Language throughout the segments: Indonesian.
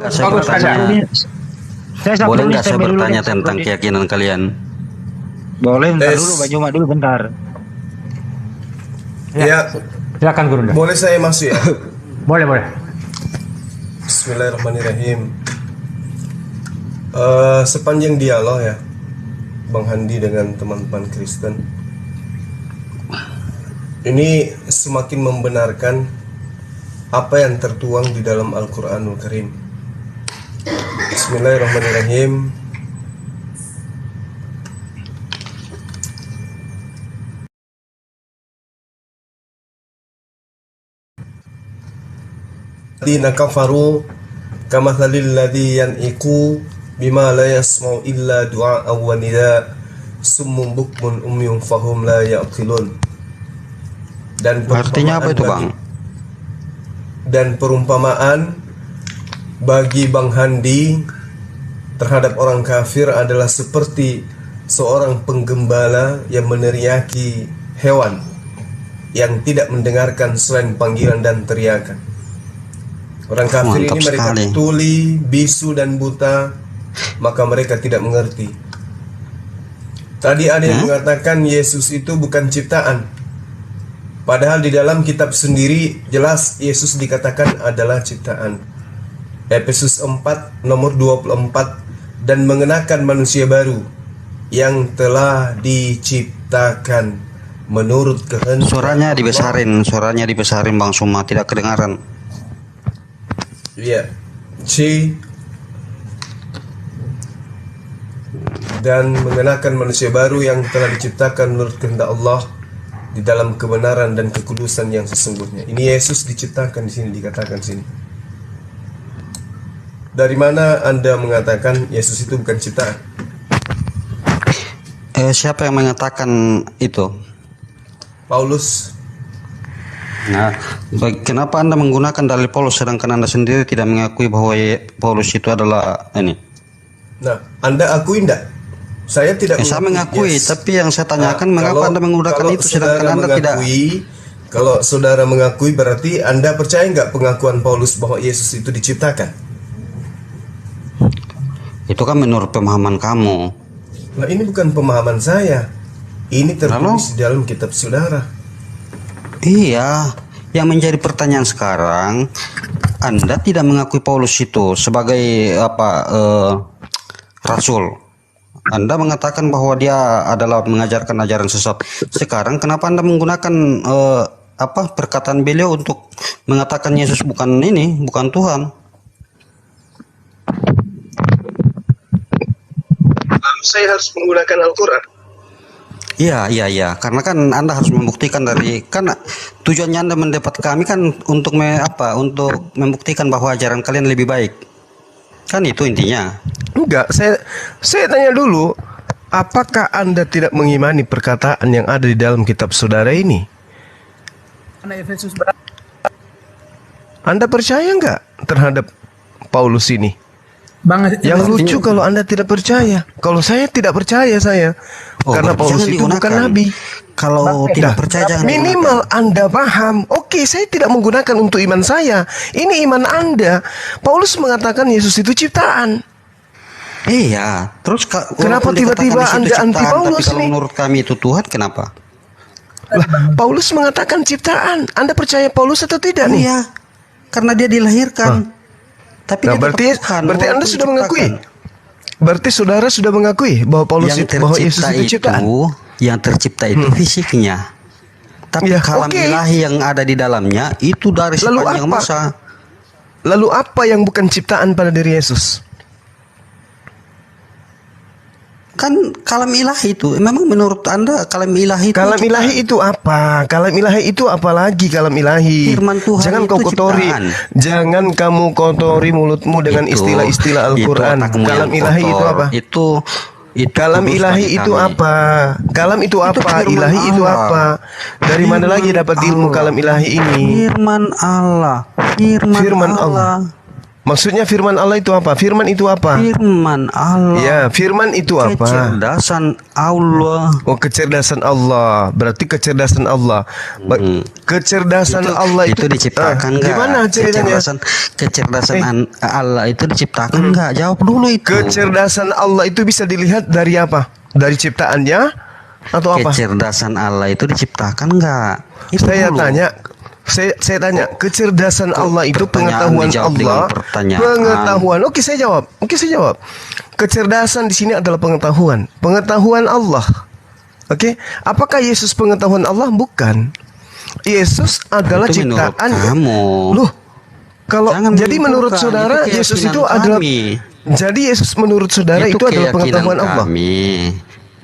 Saya Bagus, bertanya, saya boleh nggak saya dulu bertanya nih, tentang Saprudin. keyakinan kalian? Boleh, bentar dulu, Tes. Bang Juma dulu bentar. Ya, Silakan Guru. boleh saya masuk ya? Boleh, boleh. Bismillahirrahmanirrahim. Sepanjang dialog ya, Bang Handi dengan teman-teman Kristen, ini semakin membenarkan apa yang tertuang di dalam Al-Quranul Karim. Bismillahirrahmanirrahim. Alladzina kafaru kamathalil ladzi yan'iqu bima la yasma'u illa du'a'an wa nida summun bukmun umyun fahum la ya'qilun. Dan Artinya apa itu, Bang? Dan perumpamaan bagi Bang Handi terhadap orang kafir adalah seperti seorang penggembala yang meneriaki hewan yang tidak mendengarkan selain panggilan dan teriakan. Orang kafir Mantap ini mereka sekali. tuli, bisu dan buta, maka mereka tidak mengerti. Tadi ada yang mengatakan Yesus itu bukan ciptaan. Padahal di dalam kitab sendiri jelas Yesus dikatakan adalah ciptaan. Efesus 4 nomor 24, dan mengenakan manusia baru yang telah diciptakan menurut kehendak Suaranya Allah. dibesarin Bang Suma, tidak kedengaran. Ya, C, dan mengenakan manusia baru yang telah diciptakan menurut kehendak Allah di dalam kebenaran dan kekudusan yang sesungguhnya. Ini Yesus diciptakan di sini, dikatakan sini. Dari mana Anda mengatakan Yesus itu bukan ciptaan? Siapa yang mengatakan itu? Paulus. Nah, kenapa Anda menggunakan dalil Paulus sedangkan Anda sendiri tidak mengakui bahwa Paulus itu adalah ini? Nah, Anda akui enggak? Saya tidak Saya mengakui, yes. tapi yang saya tanyakan mengapa kalau- Anda menggunakan kalau itu sedangkan saudara Anda tidak? Kalau saudara mengakui, berarti Anda percaya enggak pengakuan Paulus bahwa Yesus itu diciptakan? Itu kan menurut pemahaman kamu. Nah, ini bukan pemahaman saya. Ini tertulis di dalam kitab saudara. Iya, yang menjadi pertanyaan sekarang, Anda tidak mengakui Paulus itu sebagai rasul. Anda mengatakan bahwa dia adalah mengajarkan ajaran sesat. Sekarang kenapa Anda menggunakan perkataan beliau untuk mengatakan Yesus bukan Tuhan? Lalu saya harus menggunakan Al-Quran. Iya, karena kan Anda harus membuktikan karena tujuannya Anda mendapat kami kan untuk untuk membuktikan bahwa ajaran kalian lebih baik. Kan itu intinya. Enggak, saya tanya dulu, apakah Anda tidak mengimani perkataan yang ada di dalam kitab saudara ini? Anda percaya enggak terhadap Paulus ini? Yang lucu kalau Anda tidak percaya. Kalau saya tidak percaya saya. Karena Paulus itu bukan nabi. Kalau tidak percaya jangan minimal digunakan. Anda paham. Oke, saya tidak menggunakan untuk iman saya. Ini iman Anda. Paulus mengatakan Yesus itu ciptaan. Iya, terus Kenapa tiba-tiba Anda anti Paulus tapi kalau nih? menurut kami itu Tuhan, kenapa? Lah, Paulus mengatakan ciptaan. Anda percaya Paulus atau tidak nih? Iya, karena dia dilahirkan. Tapi Nah, dia berarti tetap Tuhan, Anda walaupun sudah mengakui. diciptakan. Berarti saudara sudah mengakui bahwa Paulus Yang bahwa Yesus tercipta itu ciptaan. yang tercipta itu fisiknya. Tapi Ya, kalam oke. ilahi yang ada di dalamnya itu dari Lalu sepanjang apa? masa. Lalu apa yang bukan ciptaan pada diri Yesus? Kan kalam ilahi itu, memang menurut Anda kalam ilahi itu Kalam ciptaan? ilahi itu apa? Kalam ilahi itu apa lagi kalam ilahi? Firman Tuhan Jangan itu kau kotori. ciptaan. Jangan kamu kotori mulutmu dengan Itu- istilah-istilah Al-Quran. itu otakmu Kalam yang ilahi itu kotor. apa? Itu Kalam kudus ilahi bagi itu kami. apa? Kalam itu apa? firman Ilahi itu Allah. apa? Dari mana lagi dapat ilmu Allah. kalam ilahi ini? Firman Allah. Firman Allah. Maksudnya firman Allah itu apa? Firman itu apa? Firman Allah. Ya, firman itu apa? Kecerdasan Allah. Oh, kecerdasan Allah. Berarti kecerdasan Allah. Kecerdasan Allah itu diciptakan nggak? Gimana ceritanya? Kecerdasan Allah itu diciptakan nggak? Jawab dulu itu. Kecerdasan Allah itu bisa dilihat dari apa? Dari ciptaannya atau apa? Kecerdasan Allah itu diciptakan nggak? Itu Saya dulu. tanya, saya tanya, kecerdasan Allah itu pertanyaan pengetahuan dijawab dengan Allah. pertanyaan. Pengetahuan. Oke, saya jawab. Kecerdasan di sini adalah pengetahuan Allah. Oke, apakah Yesus pengetahuan Allah? Bukan. Yesus adalah Itu menurut ciptaan. kamu. Loh, kalau Jangan jadi menurut menyimpulkan. saudara Itu Yesus keyakinan itu adalah kami. jadi Yesus menurut saudara itu adalah keyakinan pengetahuan Allah. kami.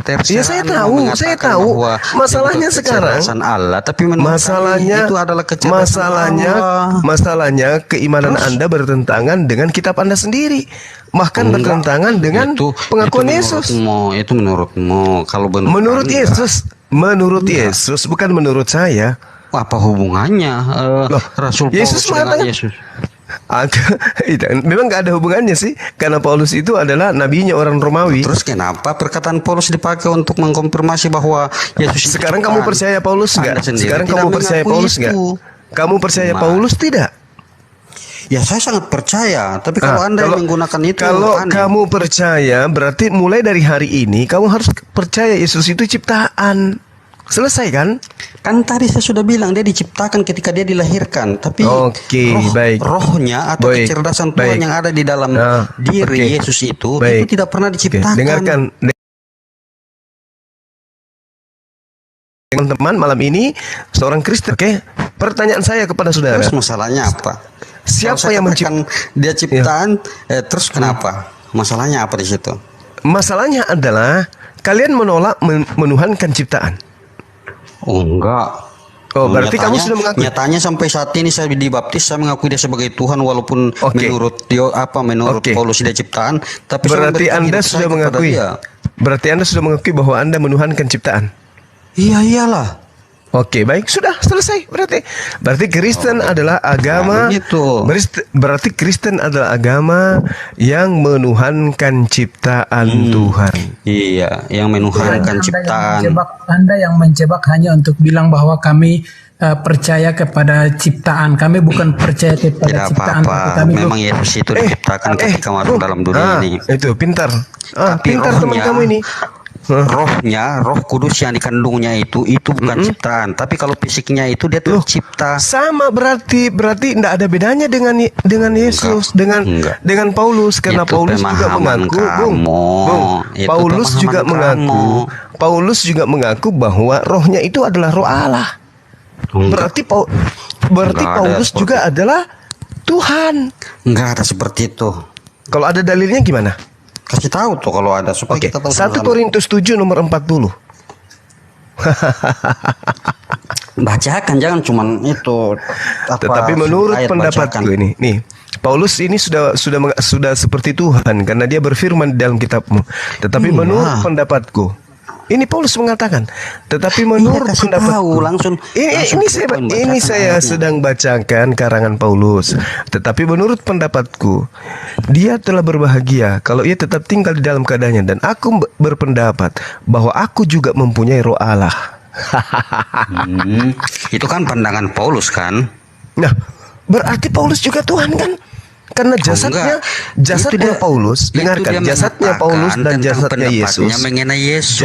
Ya, saya Anda tahu, mengatakan saya tahu. bahwa Masalahnya itu sekarang, kecerdasan Allah, tapi menurut Masalahnya, kami itu adalah kecerdasan masalahnya, Allah. masalahnya keimanan Anda bertentangan dengan kitab Anda sendiri, bahkan Enggak. bertentangan dengan pengakuan Yesus. Itu menurutmu. Kalau Menurut Anda, Yesus, bukan menurut saya. apa hubungannya? Loh, Rasul Yesus Paulus dengan mengatakan- Yesus. Memang nggak ada hubungannya sih, karena Paulus itu adalah nabinya orang Romawi. Terus kenapa perkataan Paulus dipakai untuk mengkonfirmasi bahwa Yesus itu Sekarang kamu ciptaan? percaya Paulus nggak? Anda sendiri Sekarang tidak kamu percaya mengakui Paulus nggak? itu. Kamu percaya Ma- Paulus tidak? Ya saya sangat percaya. Tapi kalau Anda yang menggunakan itu, kalau aneh. kamu percaya, berarti mulai dari hari ini kamu harus percaya Yesus itu ciptaan. Selesai kan? Kan tadi saya sudah bilang dia diciptakan ketika dia dilahirkan, tapi Oke, baik. rohnya atau Baik, kecerdasan Tuhan baik. yang ada di dalam Nah, diri oke. Yesus itu Baik. tidak pernah Oke, diciptakan. dengarkan teman-teman malam ini seorang Kristen. Oke, pertanyaan saya kepada saudara. Terus masalahnya apa? Siapa Kalau saya yang katakan dia ciptaan, terus kenapa? Masalahnya apa di situ? Masalahnya adalah kalian menolak menuhankan ciptaan. Oh enggak. Oh, berarti kamu sudah mengakui. Nyatanya sampai saat ini saya dibaptis, saya mengakui dia sebagai Tuhan walaupun Oke. menurut Oke. Paulus dia ciptaan, tapi saya Berarti memberikan Anda hidup sudah saya kepada mengakui. dia. Berarti Anda sudah mengakui bahwa Anda menuhankan ciptaan. Iya iyalah. Oke, baik, sudah selesai. Berarti Kristen adalah agama. begitu. Berarti Kristen adalah agama yang menuhankan ciptaan Tuhan. Iya, yang menuhankan ciptaan. Anda yang menjebak hanya untuk bilang bahwa kami percaya kepada ciptaan. Kami bukan percaya kepada Tidak ciptaan. tapi apa-apa. kami Memang Yesus itu diciptakan ketika masuk dalam dunia ini. Itu pintar. Tapi Pintar teman rohnya- kamu ini. Rohnya, Roh Kudus yang dikandungnya itu bukan ciptaan. Tapi kalau fisiknya itu dia tercipta. Sama berarti tidak ada bedanya dengan Yesus, Enggak. dengan Paulus, karena Itu Paulus juga pemahaman mengaku, kamu. Itu Paulus juga pemahaman mengaku, kamu. Paulus juga mengaku bahwa rohnya itu adalah roh Allah. Enggak, Berarti Enggak ada Paulus seperti- juga adalah Tuhan. enggak ada seperti itu. Kalau ada dalilnya gimana? Kasih tahu tuh kalau ada supaya Oke, kita tahu 1 sama-sama. Korintus 7 nomor 40. Bacakan, jangan cuman itu. Tetapi menurut ayat pendapatku bacakan. ini, nih, Paulus ini sudah seperti Tuhan karena dia berfirman di dalam kitabmu. Tetapi menurut pendapatku, ini Paulus mengatakan, tetapi menurut kasih pendapatku, tahu, langsung ini saya ayatnya. sedang bacakan karangan Paulus. Tetapi menurut pendapatku, dia telah berbahagia kalau ia tetap tinggal di dalam keadaannya, dan aku berpendapat bahwa aku juga mempunyai roh Allah. Itu kan pandangan Paulus kan? Nah, berarti Paulus juga Tuhan kan? Karena jasadnya Itu dia- Paulus, itu dengarkan, dia jasadnya mengatakan Paulus dan tentang jasadnya pendapatnya Yesus. mengenai Yesus.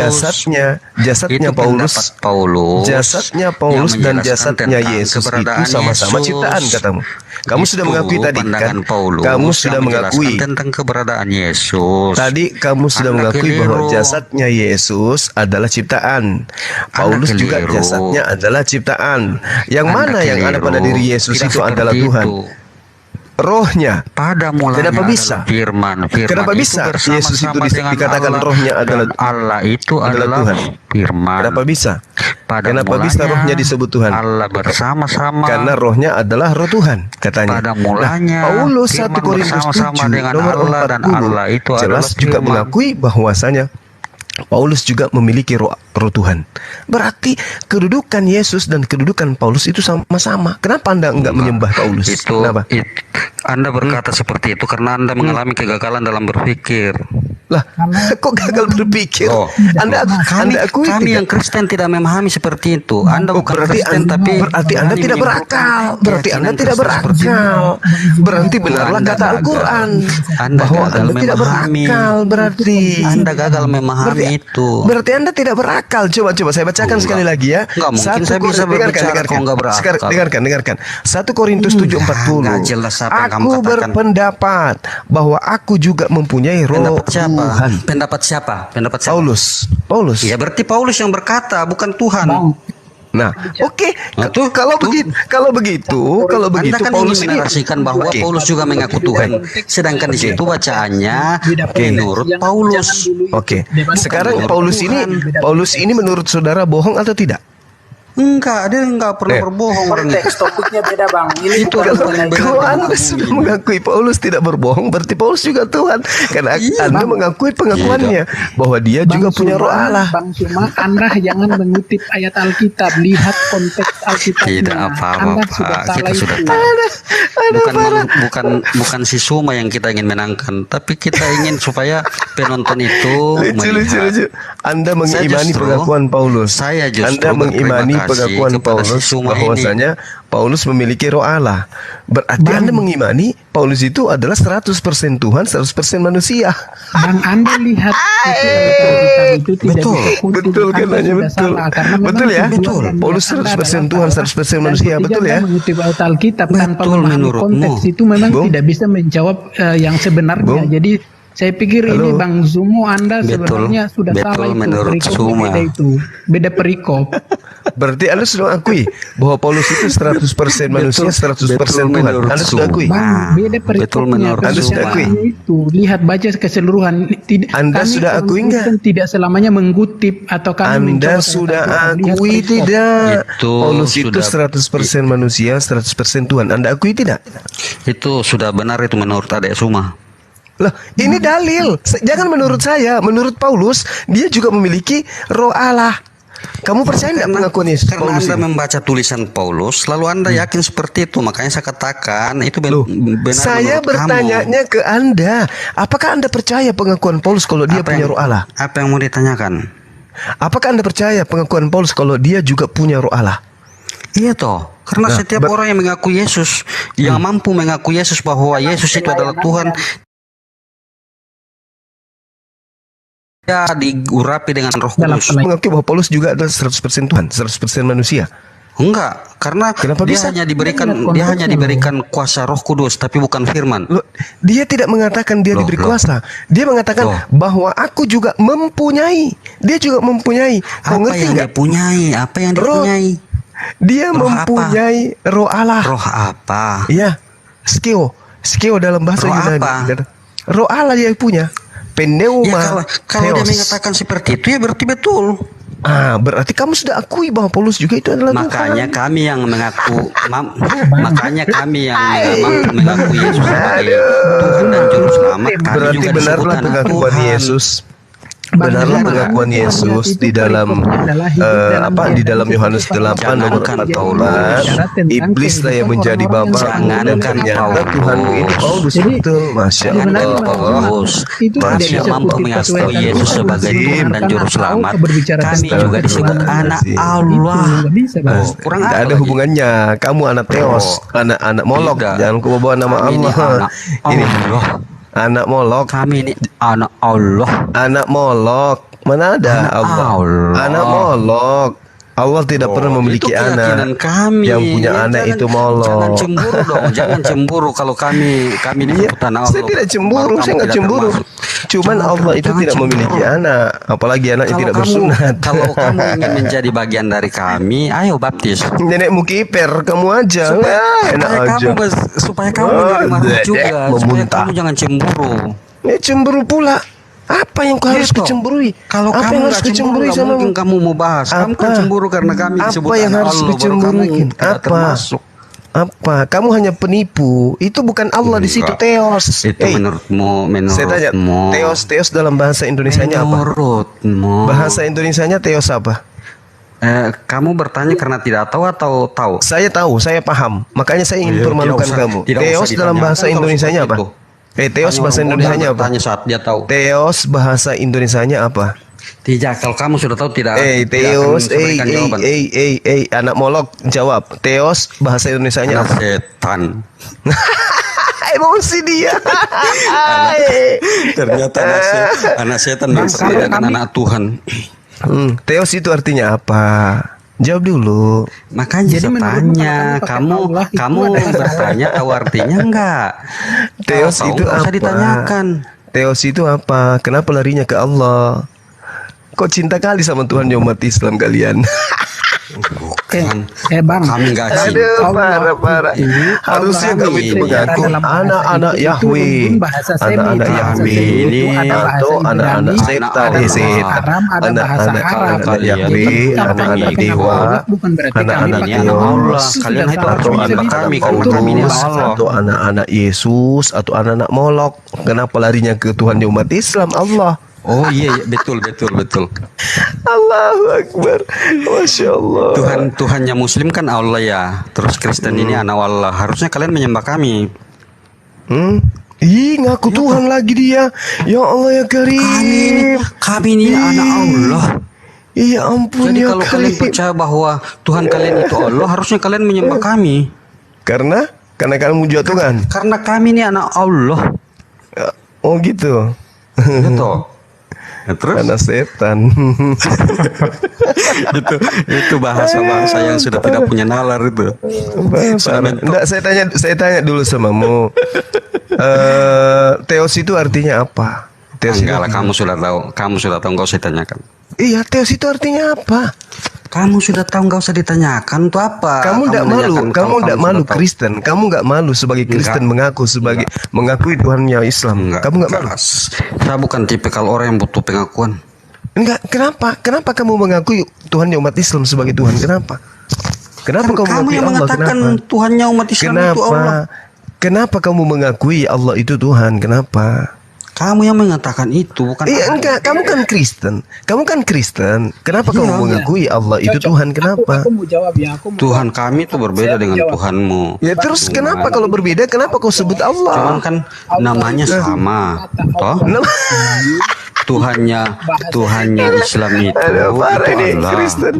Jasadnya Itu Paulus, pendapat Paulus jasadnya Paulus yang dan menjelaskan jasadnya tentang Yesus itu keberadaan sama-sama Yesus. ciptaan, katamu. Kamu sudah Itu mengakui tadi kan? pandangan Paulus Kamu yang sudah menjelaskan mengakui. tentang keberadaan Yesus. Tadi kamu sudah Anda mengakui bahwa keliru. jasadnya Yesus adalah ciptaan. Paulus juga keliru. jasadnya adalah ciptaan. Yang Anda mana yang ada keliru. pada diri Yesus Tidak itu seperti adalah Tuhan. itu. Rohnya. Pada mulanya Kenapa bisa? adalah firman. Kenapa itu bisa bersama-sama Yesus itu dengan dikatakan Allah, rohnya dan adalah- Allah itu adalah adalah Tuhan? firman. Kenapa bisa? Pada Kenapa mulanya, bisa rohnya disebut Tuhan? Allah bersama-sama. Karena rohnya adalah roh Tuhan, katanya. Pada mulanya, Paulus firman 1 Korintus bersama-sama 7 dengan nomor Allah, dan 40 Allah itu jelas adalah juga firman. mengakui bahwasanya Paulus juga memiliki roh Tuhan. Berarti kedudukan Yesus dan kedudukan Paulus itu sama-sama. Kenapa Anda enggak menyembah Paulus? Itu, Kenapa? Anda berkata seperti itu karena Anda mengalami kegagalan dalam berpikir. Lah, kok gagal berpikir? Oh, Anda akui kami tidak? yang Kristen tidak memahami seperti itu. Anda bukan Berarti Kristen tapi berarti Anda tidak berakal. Berarti Anda tidak berakal. Berarti benarlah Anda kata gagal. Al-Quran Anda bahwa gagal Anda tidak memahami. berakal. Berarti Anda gagal memahami itu. Berarti Anda tidak berakal. Coba saya bacakan Enggak. sekali lagi ya. Enggak mungkin saya bisa berbicara kalau enggak berakal. Dengarkan. 1 Korintus 7:40. Enggak jelas apa yang kamu Aku katakan. berpendapat bahwa aku juga mempunyai roh Pendapat siapa? Tuhan. Pendapat siapa? Pendapat siapa? Paulus. Ya berarti Paulus yang berkata, bukan Tuhan. Nah, oke. Nah, tuh, Kalau tuh. begitu, Anda kan Paulus ingin ini menarasikan bahwa Oke. Paulus juga mengaku Tuhan. Sedangkan di situ bacaannya menurut Paulus. Oke. Sekarang Paulus ini menurut saudara bohong atau tidak? Enggak, dia enggak pernah berbohong orangnya. Konteks topiknya beda bang. Ini Itu bukan adalah mengenai- Kalau Anda sudah mengakui Paulus tidak berbohong, berarti Paulus juga Tuhan. Karena Anda mengakui pengakuannya bahwa dia juga punya roh Allah. Bang Suma, Anda jangan mengutip ayat Alkitab, lihat konteks Alkitabnya. Tidak apa-apa, Anda Pak. sudah Kita salah sudah itu. bukan si Suma yang kita ingin menangkan, tapi kita ingin supaya penonton itu Lucu. Anda Saya mengimani justru- pengakuan Paulus. saya justru Anda mengimani berterima kasih pengakuan kepada si Paulus Suma bahwasanya Paulus memiliki roh Allah. Berarti Anda mengimani Paulus itu adalah 100% Tuhan, 100% manusia. Bang, Anda lihat itu Alkitab itu tidak Betul. bisa kutip. Betul kan, Anda hanya sudah betul. salah, karena memang Betul ya? tujuan Betul. dan Paulus niat Anda 100% adalah Tuhan, salah. 100% Dan manusia. ketika Betul Anda ya? mengutip ayat Alkitab tanpa Betul, memahami menurutmu. konteks itu memang Bung? tidak bisa menjawab yang sebenarnya. Bung? Jadi saya pikir ini Halo? Bang Zumo Anda Betul. sebenarnya sudah Betul, salah itu. menurut Perikopnya Zuma. beda itu. Beda perikop. Berarti Anda sudah akui bahwa Paulus itu 100% manusia, 100% Tuhan. menurut Anda sudah akui? Zuma. Bang, beda Betul perikopnya. menurut Anda sudah akui? Itu lihat baca keseluruhan. Anda Kami sudah orang akui enggak? Kristen tidak selamanya mengutip atau kami Anda mencoba sudah lihat akui perikop. tidak? Itu Paulus itu sudah- 100% manusia, 100% Tuhan. Anda akui tidak? Itu sudah benar itu menurut Adek Suma. Loh, ini dalil. Jangan menurut saya, menurut Paulus, dia juga memiliki roh Allah. Kamu percaya tidak pengakuan Yesus Karena Paulus Anda ini? membaca tulisan Paulus, lalu Anda yakin seperti itu, makanya saya katakan itu Loh, benar saya menurut bertanya ke Anda, apakah Anda percaya pengakuan Paulus kalau dia punya roh Allah? Apa yang mau ditanyakan? Apakah Anda percaya pengakuan Paulus kalau dia juga punya roh Allah? Iya toh, karena Nah, setiap orang yang mengaku Yesus, yang mampu mengaku Yesus bahwa Yesus itu adalah Tuhan, dia diurapi dengan Roh Dalam Kudus. Mengakui bahwa Paulus juga adalah 100% Tuhan, 100% manusia. Enggak, karena Kenapa dia bisa? hanya diberikan kuasa Roh Kudus, tapi bukan firman. Loh, dia tidak mengatakan dia Loh, diberi loh. kuasa. Dia mengatakan Loh. bahwa aku juga mempunyai. Dia juga mempunyai. Kau Apa ngerti yang nggak? dia punyai? Apa yang Roh. dipunyai? Dia Roh apa? mempunyai roh Allah. Roh apa? Iya, skeo dalam bahasa Roh Yunani. apa? Roh Allah dia punya. Pneuma. Ya kalau dia theos. mengatakan seperti itu ya berarti betul. Berarti kamu sudah akui bahwa Paulus juga itu adalah Makanya Tuhan. kami yang mengaku Yesus sebagai Tuhan dan Juru Selamat. Kami Berarti juga benarlah disebut anak pengakuan Tuhan. Yesus. Benarlah pengakuan Yesus di dalam di dalam Yohanes 8 nomor Jangankan 14, iblislah yang menjadi bapa dan Jangankan ternyata Paulus. Tuhan ini Paulus Jadi, betul, masya Jangan Allah. Paulus, kami yang mampu mengakui Yesus sebagai Tuhan dan Juru Selamat. Kami juga disebut anak Allah. Kurang Tidak apa ada lagi? hubungannya. Kamu anak Theos, anak Molok. Tidak. Jangan kau bawa nama Kami ini Allah. anak Ini Allah. anak Molok. Kami ini anak Allah. Anak Molok. Mana ada Anak Allah? Allah. Anak Molok. Allah tidak pernah memiliki Itu keyakinan anak. kami. Yang punya Ya, anak jangan- itu Molok. Jangan cemburu dong. Jangan cemburu kalau kami disebut anak Allah. Saya tidak cemburu, Baru saya kamu nggak tidak cemburu. termasuk. Cuman Allah itu Jangan tidak cemburu. memiliki anak, apalagi anak yang tidak bersunat. Kalau kamu ingin menjadi bagian dari kami, ayo baptis. Nenekmu kiper, kamu aja. Enak aja. Supaya kamu Oh, menerima Roh dedek, juga. Supaya memuntah. kamu jangan cemburu. Cemburu pula. Apa yang kau harus Gitu. kecemburui? Kalau apa kamu yang harus nggak cemburu, kecemburui nggak sama mungkin kamu mau bahas. Kamu kan Apa? cemburu karena kami disebut Apa yang anak harus Allah, baru dicemburuin? kamu tidak Apa? termasuk. Apa? Kamu hanya penipu. Itu bukan Allah di situ, Enggak. Theos. Itu menurutmu. Saya tanya, Theos dalam bahasa Indonesianya apa? Menurutmu. Bahasa Indonesianya Theos apa? Kamu bertanya karena tidak tahu atau tahu? Saya tahu, saya paham. Makanya saya ingin Tidak permalukan usah- kamu. tidak usah Theos dalam ditanyakan bahasa kalau Indonesianya apa? seperti itu. Theos Hanya bahasa orang Indonesianya bodoh apa? bertanya saat dia tahu. Theos bahasa Indonesianya apa? Tidak, kalau kamu sudah tahu tidak. tidak akan Theos, saya berikan jawaban. anak molok jawab. Theos bahasa Indonesianya Anak apa? setan. Emosi dia. Ternyata anak setan maksudnya kan anak Tuhan. Theos itu artinya apa? Jawab dulu. Makanya Jadi saya menurutmu tanya, kalau Allah itu kamu adalah- bertanya tahu artinya enggak? Theos Kalau tahu, itu nggak usah apa? ditanyakan. Theos itu apa? Kenapa larinya ke Allah? Kok cinta kali sama Tuhan ya umat Islam kalian? Bukan. Bang, Kami enggak cinta. Aduh, Allah parah. itu- Harusnya Allah kamu itu ini mengaku dalam bahasa anak-anak itu Yahweh, rumpun bahasa Semit. anak-anak Bahasa Yahweh Semit ini itu ada bahasa atau anak-anak Ibrani, setan, ada bahasa setan, Aram, ada bahasa anak-anak Arab. anak Yahweh, Jadi, anak-anak kami dewa, Allah bukan berarti kami anak-anak pakai Ini nama anak Allah. Yesus Kalian sudah itu tahu. harus atau menyembah anak-anak kami karena kami ini Paulus, Allah. atau anak-anak Yesus, atau anak-anak Molok. Kenapa larinya ke Tuhan di umat Islam? Allah. Oh iya, betul. Allahu Akbar. Masya Allah. Tuhannya Muslim kan Allah ya. Terus Kristen ini anak Allah. Harusnya kalian menyembah kami. Ih, ngaku Tuhan lagi dia. Ya Allah ya Karim. Kami ini anak Allah. Iya ampun Jadi ya kalau kalian Karim. percaya bahwa Tuhan kalian itu Allah, harusnya kalian menyembah kami. Karena kamu juga Tuhan. Karena kami ini anak Allah. Oh gitu. Gitu. Nah, terus Anak setan. itu bahasa yang sudah tidak punya nalar itu. Enggak, saya tanya dulu samamu. Theos itu artinya apa? Theos itu Enggak lah, kamu sudah tahu nggak usah ditanyakan. Iya, Theos itu artinya apa? Kamu sudah tahu nggak usah ditanyakan tuh apa? Kamu tidak malu, menanyakan kamu kalau tidak sudah malu tahu. Kristen. Kamu nggak malu sebagai Kristen mengakui Tuhannya Islam. Kamu nggak malu? Saya bukan tipikal orang yang butuh pengakuan. Enggak, kenapa? Kenapa kamu mengakui Tuhannya umat Islam sebagai Tuhan? Kenapa? Kenapa kamu Kamu mengakui yang Allah? mengatakan Kenapa? Tuhannya umat Islam itu Allah. Kenapa? Kenapa kamu mengakui Allah itu Tuhan? Kenapa? Kamu yang mengatakan itu bukan Iya aku. enggak, kamu kan Kristen. Kenapa kamu mengakui Allah itu Tuhan? Kenapa? Aku mau jawab ya. Aku mau Tuhan kami itu berbeda dengan Tuhanmu. Ya terus kenapa kalau berbeda? Kenapa kau sebut Cuman Allah? kan namanya sama. Toh? Tuhannya Islam itu Aduh, parah ini Allah. Kristen.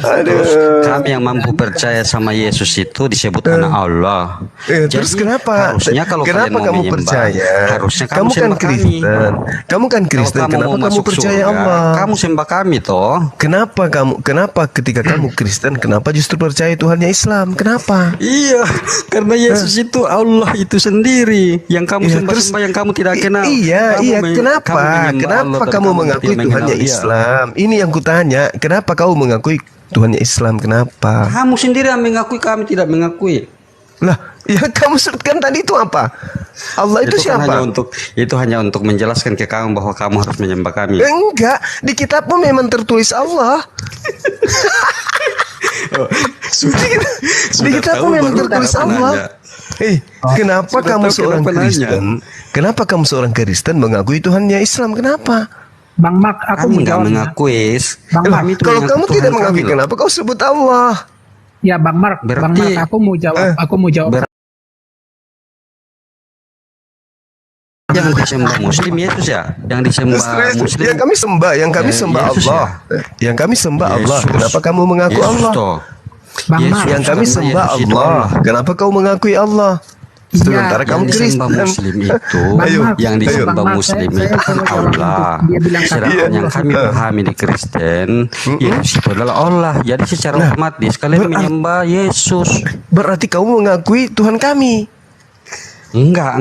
Terus Aduh. kami yang mampu percaya sama Yesus itu disebut anak Allah. Terus kenapa? Harusnya kalau Kenapa kalian mau kamu menyembah, percaya? harusnya Kamu kan sembah kami. Kristen. Kamu kan Kalau Kristen. kamu Kenapa mau kamu masuk percaya surga, Allah? kamu sembah kami toh. Kenapa ketika kamu Kristen, kenapa justru percaya Tuhannya Islam? Kenapa? Iya, karena Yesus itu Allah itu sendiri. Yang kamu Iya, sembah yang kamu tidak kenal. Iya, Kamu kenapa? menyembah Kenapa Allah, tapi kamu mengakui tidak mengenal Tuhannya Dia. Islam? Ini yang kutanya. Kenapa kau mengakui Tuhannya Islam? Kenapa? Kamu sendiri yang mengakui, kami tidak mengakui. Lah, ya kamu sebutkan tadi itu apa? Allah itu kan siapa? hanya untuk menjelaskan ke kamu bahwa kamu harus menyembah kami. Enggak, di kitabmu memang tertulis Allah. Di kitabmu memang tertulis Allah. Kenapa kamu seorang Kristen? Kenapa kamu seorang Kristen mengakui Tuhannya Islam? Kenapa? Bang Mark, aku Kami mau nggak jawab. mengakui. Bang Mark, Kami itu Kalau mengaku kamu Tuhan tidak kami mengakui, loh. kenapa kau sebut Allah? Ya Bang Mark, Berarti- aku mau jawab. Aku mau jawab. Yang disembah Muslim Yesus ya, yang disembah Muslim. Yang kami sembah, yang kami sembah Yesus Allah. Yang kami sembah Allah. Yesus. Kenapa kamu mengaku Yesus Allah? toh. Bang Yesus. Mark, Yang kami Karena sembah Yesus itu Allah. Kenapa kau mengakui Allah? Iya, Sementara kamu Yang disembah Kristen. Muslim itu, Ayo, yang disembah Bang Mark, Muslim saya itu coba jawab Allah. untuk dia bilang tadi. Sedangkan yang kami pahami di Kristen, Yesus itu adalah Allah. Jadi secara otomatis kalian menyembah Yesus. Berarti kamu mengakui Tuhan kami. Enggak.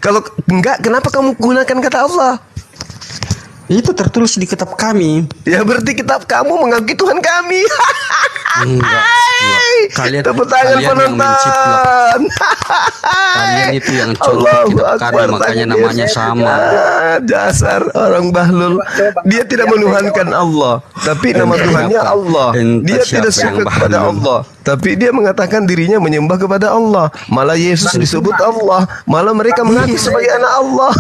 Kalau enggak, kenapa kamu gunakan kata Allah? Itu tertulis di kitab kami. Ya berarti kitab kamu mengakui Tuhan kami. Enggak. Kalian Tepuk tangan yang menciplok. penonton. Kalian itu yang contoh Allahu kitab kami, Akbar, makanya tangan namanya dia. sama. Dasar orang bahlul. Dia tidak menuhankan Allah, tapi nama Tuhannya Allah. Dia Entah tidak siapa yang suka kepada bahlul. Allah. Tapi dia mengatakan dirinya menyembah kepada Allah. Malah Yesus disebut Allah. Malah mereka mengaku sebagai anak Allah.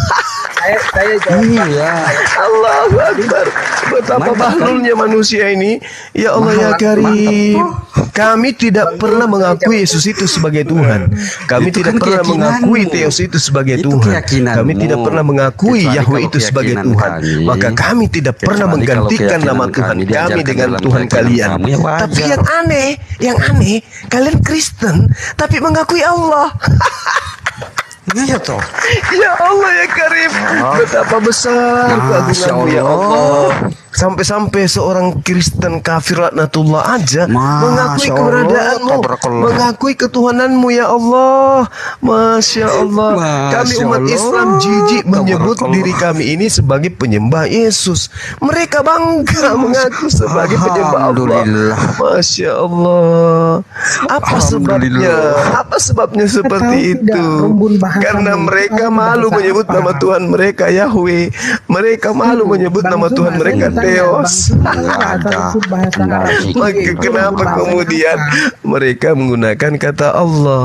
Saya jawab. Iya. Allahu Akbar. Betapa bahlulnya manusia ini. Ya Allah ya Karim. Kami tidak pernah mengakui Yesus itu sebagai Tuhan. Kami Itu tidak kan pernah keyakinanmu. mengakui Theos itu sebagai Itu Tuhan. keyakinanmu. Kami tidak pernah mengakui Kecuali Yahweh kalau itu sebagai keyakinan Tuhan. kami. Maka kami tidak pernah Kecuali kalau menggantikan nama keyakinan Tuhan kami kami diajarkan dengan dalam Tuhan keyakinan kalian. kamu, ya wajar. Tapi yang aneh, kalian Kristen tapi mengakui Allah. Iya toh. Ya Allah ya Karim, betapa besar keagunganmu ya Allah. Sampai-sampai seorang Kristen kafir laknatullah aja mengakui Masya Allah, keberadaanmu, tabarakallah. mengakui ketuhananmu ya Allah. Masya Allah. Kami Masya umat Allah, Islam jijik menyebut tabarakallah. diri kami ini sebagai penyembah Yesus. Mereka bangga mengaku sebagai penyembah Allah. Alhamdulillah. Masya Allah. Apa sebabnya? Apa sebabnya seperti Tahu tidak, itu? rumbun bahasa Karena Melayu, mereka tahu malu bahasa menyebut apa? nama Tuhan mereka Yahweh. Mereka malu menyebut Bang nama Zuma, Tuhan saya mereka tanya, Theos. Bang Zuma, asal-usul bahasa Enggak Arab sih. itu Maka kenapa bahasa kemudian apa? mereka menggunakan kata Allah?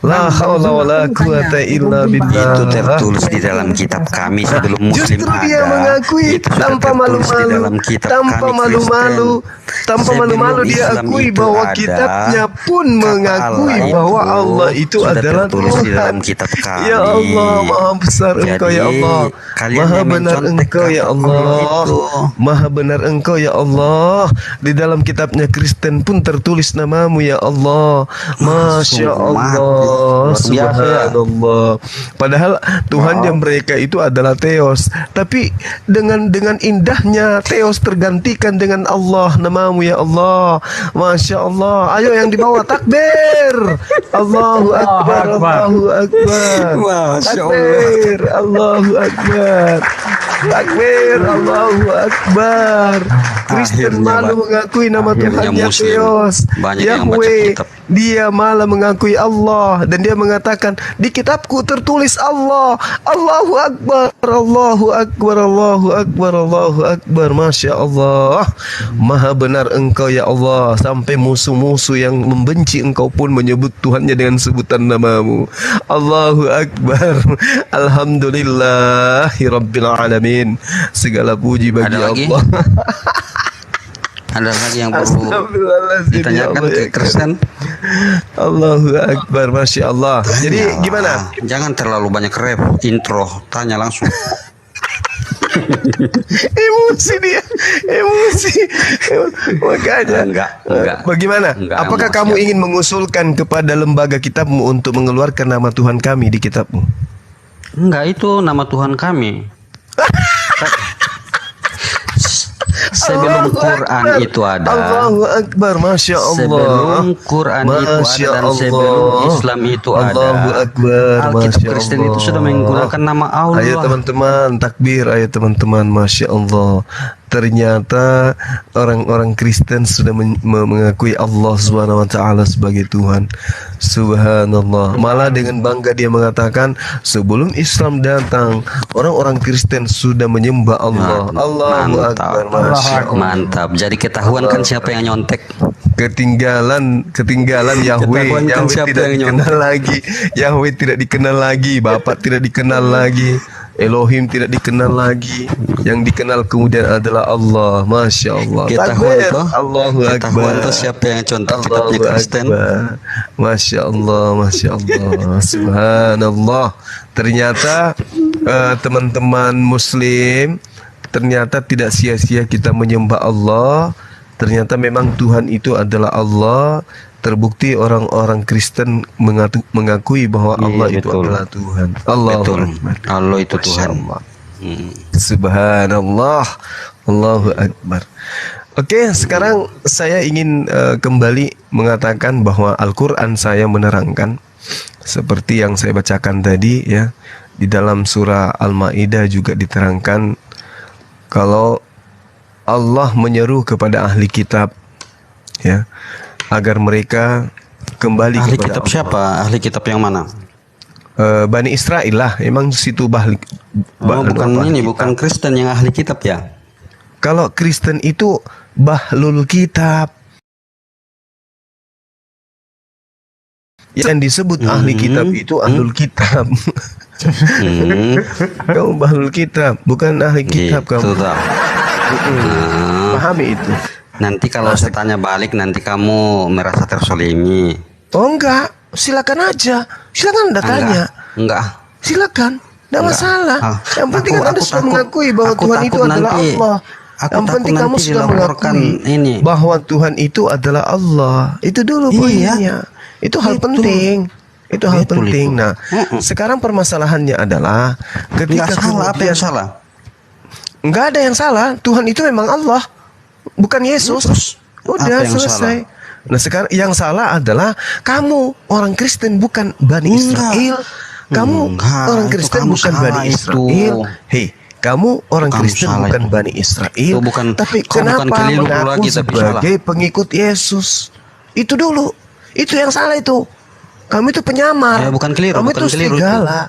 La haula wala quwata illa billah. Itu tertulis di dalam kitab kami sebelum Muslim Justru ada. dia mengakui Itu sudah tanpa tertulis di malu-malu, dalam kitab tanpa kami malu-malu, Kristen. tanpa Sebelum malu-malu dia Islam akui itu bahwa ada, kitabnya pun kata mengakui Allah bahwa Allah itu sudah adalah tertulis di Tuhan. dalam kitab kami. Ya Allah, maha besar Engkau ya Jadi, Allah. kalian Maha yang benar mencontek Engkau ya kata Allah. itu. Maha benar Engkau ya Allah. Di dalam kitabnya Kristen pun tertulis namamu ya Allah. Masya Allah. Luar biasa ya. Subhanallah. Padahal Tuhannya mereka itu adalah Theos. Tapi dengan indahnya Theos tergantikan dengan Allah, namamu ya Allah. Masya Allah. Ayo yang di bawah takbir. Allahu Akbar. Allahu Akbar. Masya Allah. Takbir. Allahu Akbar. Takbir. Allahu Akbar. Kristen Akhirnya, malu Pak. mengakui nama Akhirnya Tuhannya Muslim. Theos. Banyak yang baca Yahweh. kitab. Dia malah mengakui Allah dan dia mengatakan di kitabku tertulis Allah. Allahu Akbar, Allahu Akbar, Allahu Akbar, Allahu Akbar. Masya Allah. Maha benar Engkau ya Allah. Sampai musuh-musuh yang membenci Engkau pun menyebut Tuhannya dengan sebutan namamu. Allahu Akbar. Alhamdulillahi Rabbil Alamin. Segala puji bagi Ada lagi? Allah. Ada lagi yang perlu Astagfirullahaladzim, ya ditanyakan Allah, ke ya Kristen? Allahu Akbar, Masya Allah. Jadi Tanyalah. gimana? Jangan terlalu banyak rap, intro, tanya langsung. Emosi dia, emosi. Makanya. Enggak. Bagaimana? Enggak, Apakah emosi. kamu ingin mengusulkan kepada lembaga kitabmu untuk mengeluarkan nama Tuhan kami di kitabmu? Enggak, itu nama Tuhan kami. Sebelum Allahu Quran Akbar. itu ada. Allahu Akbar, Masya Allah. Sebelum Quran itu ada Masya dan Allah. sebelum Islam itu ada. Allahu Akbar, Alkitab Masya Kristen Allah. itu sudah menggunakan nama Allah. Ayo teman-teman, takbir, ayo teman-teman, Masya Allah. Ternyata orang-orang Kristen sudah mengakui Allah Subhanahu wa taala sebagai Tuhan. Subhanallah. Malah dengan bangga dia mengatakan sebelum Islam datang, orang-orang Kristen sudah menyembah Allah. Allahu Akbar. Masya Allah. Mantap. Jadi ketahuan kan siapa yang nyontek. Ketinggalan Yahweh. Ketahuan kan Yahweh siapa tidak yang dikenal lagi. Yahweh tidak dikenal lagi. Bapak tidak dikenal lagi. Elohim tidak dikenal lagi. Yang dikenal kemudian adalah Allah. Masya Allah. Ketahuan Takbir. tuh. Allahu Ketahuan Akbar. tuh siapa yang contek kitabnya Allahu Kristen. Akbar. Masya Allah. Masya Allah. Subhanallah. Ternyata teman-teman Muslim, ternyata tidak sia-sia kita menyembah Allah. Ternyata memang Tuhan itu adalah Allah. Terbukti orang-orang Kristen mengakui bahwa Iya, Allah itu betul. adalah Tuhan. Allahu Betul. Akbar. Allah itu Masya Tuhan. Allah. Hmm. Subhanallah. Allahu Akbar. Oke, sekarang saya ingin kembali mengatakan bahwa Al-Quran saya menerangkan seperti yang saya bacakan tadi ya. Di dalam surah Al-Maidah juga diterangkan kalau Allah menyeru kepada ahli kitab ya agar mereka kembali Ahli kepada kitab Allah. siapa? Ahli kitab yang mana? Bani Israel lah, emang situ Bukan Kristen yang ahli kitab ya? Kalau Kristen itu bahlul kitab. Yang disebut ahli kitab itu ahlul kitab. Kamu ahlul kitab, bukan ahli kitab Gitu, kamu. toh. Pahami itu. Nanti kalau saya tanya balik, nanti kamu merasa tersolimi. Oh enggak, silakan aja. Silakan Anda tanya. Enggak. Silakan, tidak Enggak. masalah. Ah, Yang penting kan Anda sudah takut- mengakui bahwa aku Tuhan itu takut adalah nanti- Allah. aku Yang takut penting kamu nanti sudah dilaporkan mengakui ini. bahwa Tuhan itu adalah Allah. Itu dulu Iya. poinnya. Itu hal Betul. penting. Itu hal Betul penting. itu. Nah, sekarang permasalahannya adalah ketika Enggak salah, apa yang kemudian- salah? Enggak ada yang salah. Tuhan itu memang Allah, bukan Yesus. Terus, Udah apa yang selesai. Nah sekarang yang salah adalah kamu orang Kristen bukan Bani Enggak. Israel. Kamu Enggak, orang itu Kristen kamu bukan salah Bani itu. Israel. Hei, kamu orang Kamu Kristen salah bukan itu. Bani Israel. Itu bukan- tapi kau bukan kenapa keliru mengaku lagi, tapi sebagai pengikut Yesus? Itu dulu. Itu yang salah itu. Kamu itu penyamar. Ya, bukan keliru, Kamu bukan itu keliru itu. serigala.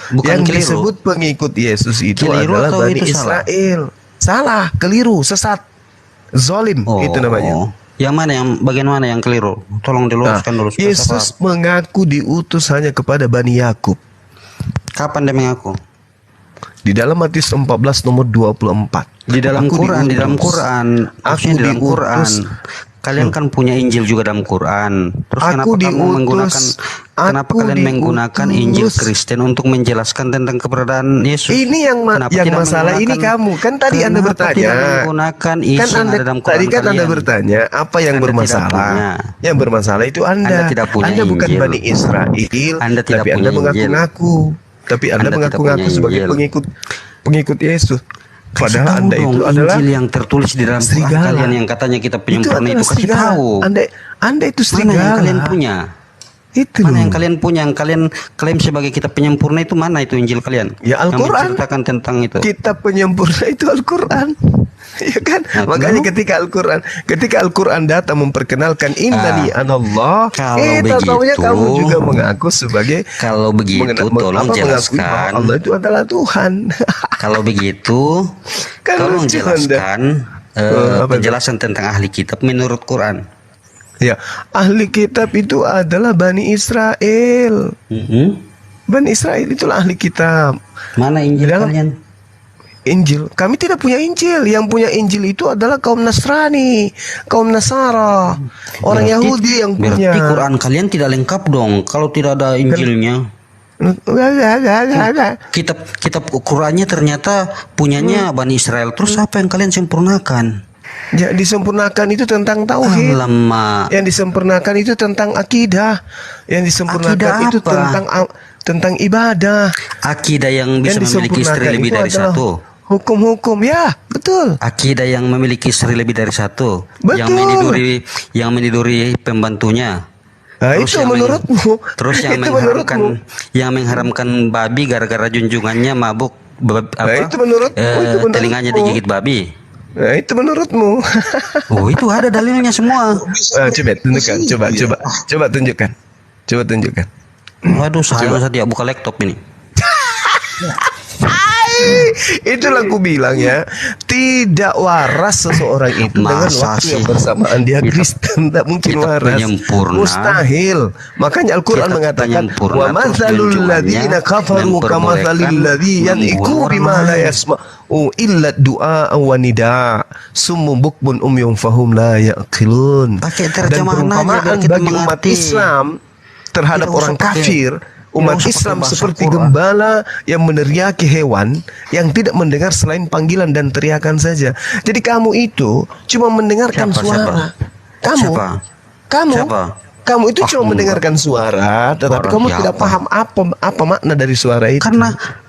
Bukan yang keliru. disebut pengikut Yesus itu Keliru adalah atau Bani itu salah? Israel. Salah, keliru, sesat, zolim itu namanya. Yang mana, yang bagian mana yang keliru? Tolong Nah, diluruskan dulu. supaya saya Yesus paham. mengaku diutus hanya kepada Bani Yakub. Kapan dia mengaku? Di dalam Matius 14 nomor 24. Di dalam Aku Quran, di dalam diutus. Quran, Aku maksudnya di dalam Quran. diutus. Kalian kan punya Injil juga dalam Quran. Terus Aku kenapa kamu diutus. menggunakan kenapa Aku kalian menggunakan diutus. Injil Kristen untuk menjelaskan tentang keberadaan Yesus? Ini yang Kenapa yang tidak masalah ini menggunakan- kamu. Kan tadi Anda kenapa bertanya. tidak menggunakan isu Kan yang Anda ada dalam Quran tadi kan Anda kalian? bertanya apa yang Anda tidak bermasalah. punya. Yang bermasalah itu Anda. Anda tidak punya Anda bukan Injil. Bani Israel, Anda tidak tapi Anda punya Injil. mengaku-ngaku. Tapi Anda Anda tidak mengaku-ngaku punya sebagai Injil. pengikut Yesus. Kasih Padahal tahu Anda dong itu adalah Injil yang tertulis di dalam Quran serigala. kalian yang katanya kita itu penyempurna adalah itu, kasih serigala. tahu. Anda itu Mana serigala. yang kalian punya? Itu Mana loh. yang kalian punya, yang kalian klaim sebagai kitab penyempurna itu mana itu Injil kalian? Ya, Yang Al-Quran. menceritakan tentang itu. Kitab penyempurna itu Al-Quran. Ya kan? Nah, Makanya kalau- ketika Al-Quran datang memperkenalkan innani anallah, kalau taunya begitu- kamu juga mengaku sebagai Kalau begitu tolong mengakui bahwa jelaskan. Allah itu adalah Tuhan. Kalau begitu Kan tolong lucu jelaskan apa itu? penjelasan tentang ahli kitab menurut Quran. Ya, ahli kitab itu adalah Bani Israel. Bani Israel itulah ahli kitab. Mana Injil Dalam- kalian? Injil, kami tidak punya Injil. Yang punya Injil itu adalah kaum Nasrani, kaum Nasara, orang Berarti- Yahudi yang punya. Berarti Quran kalian tidak lengkap dong kalau tidak ada Injilnya. Enggak. Kitab Qurannya ternyata punyanya Bani Israel. Terus apa yang kalian sempurnakan? Ya, disempurnakan itu tentang tauhid. Alamak. Yang disempurnakan itu tentang akidah. Yang disempurnakan Akidah itu apa? tentang ibadah. Akidah yang bisa Yang memiliki istri disempurnakan lebih itu dari adalah satu. Hukum-hukum, ya, betul. Akidah yang memiliki istri lebih dari satu. Betul. Yang meniduri pembantunya. Nah, Terus itu yang menurutmu. Terus yang Itu mengharamkan menurutmu. yang mengharamkan babi gara-gara junjungannya mabuk itu menurutmu, itu menurutmu. telinganya digigit babi. Nah, itu menurutmu. Oh, itu ada dalilnya semua. Coba tunjukkan, coba tunjukkan. Coba tunjukkan. Waduh, sayang saya tidak buka laptop ini. Itulah aku bilang ya, tidak waras seseorang itu dengan Masa waktu yang sih? bersamaan dia Kita- Kristen, tak mungkin kita waras. penyempurna. Mustahil. Makanya Al-Quran Kita mengatakan penyempurna, wa terus mathalul junjungannya ladzina kafaru kamathalil ladzi yan'iku membunuh bima orang la lain. yasma'u illa du'a wa nida summun bukmun umyun fahum la yaqilun. Pakai Dan terjemahan aja biar perumpamaan kita bagi umat mengerti. Islam terhadap Tidak usah orang pakai- kafir, tidak umat usah pakai Islam bahasa seperti Quran. gembala yang meneriaki hewan yang tidak mendengar selain panggilan dan teriakan saja. Jadi kamu itu cuma mendengarkan Siapa, suara. siapa? Kamu, Siapa? kamu, Siapa? kamu itu Ah, cuma enggak. mendengarkan suara, tetapi Suara kamu siapa? tidak paham apa makna dari suara itu.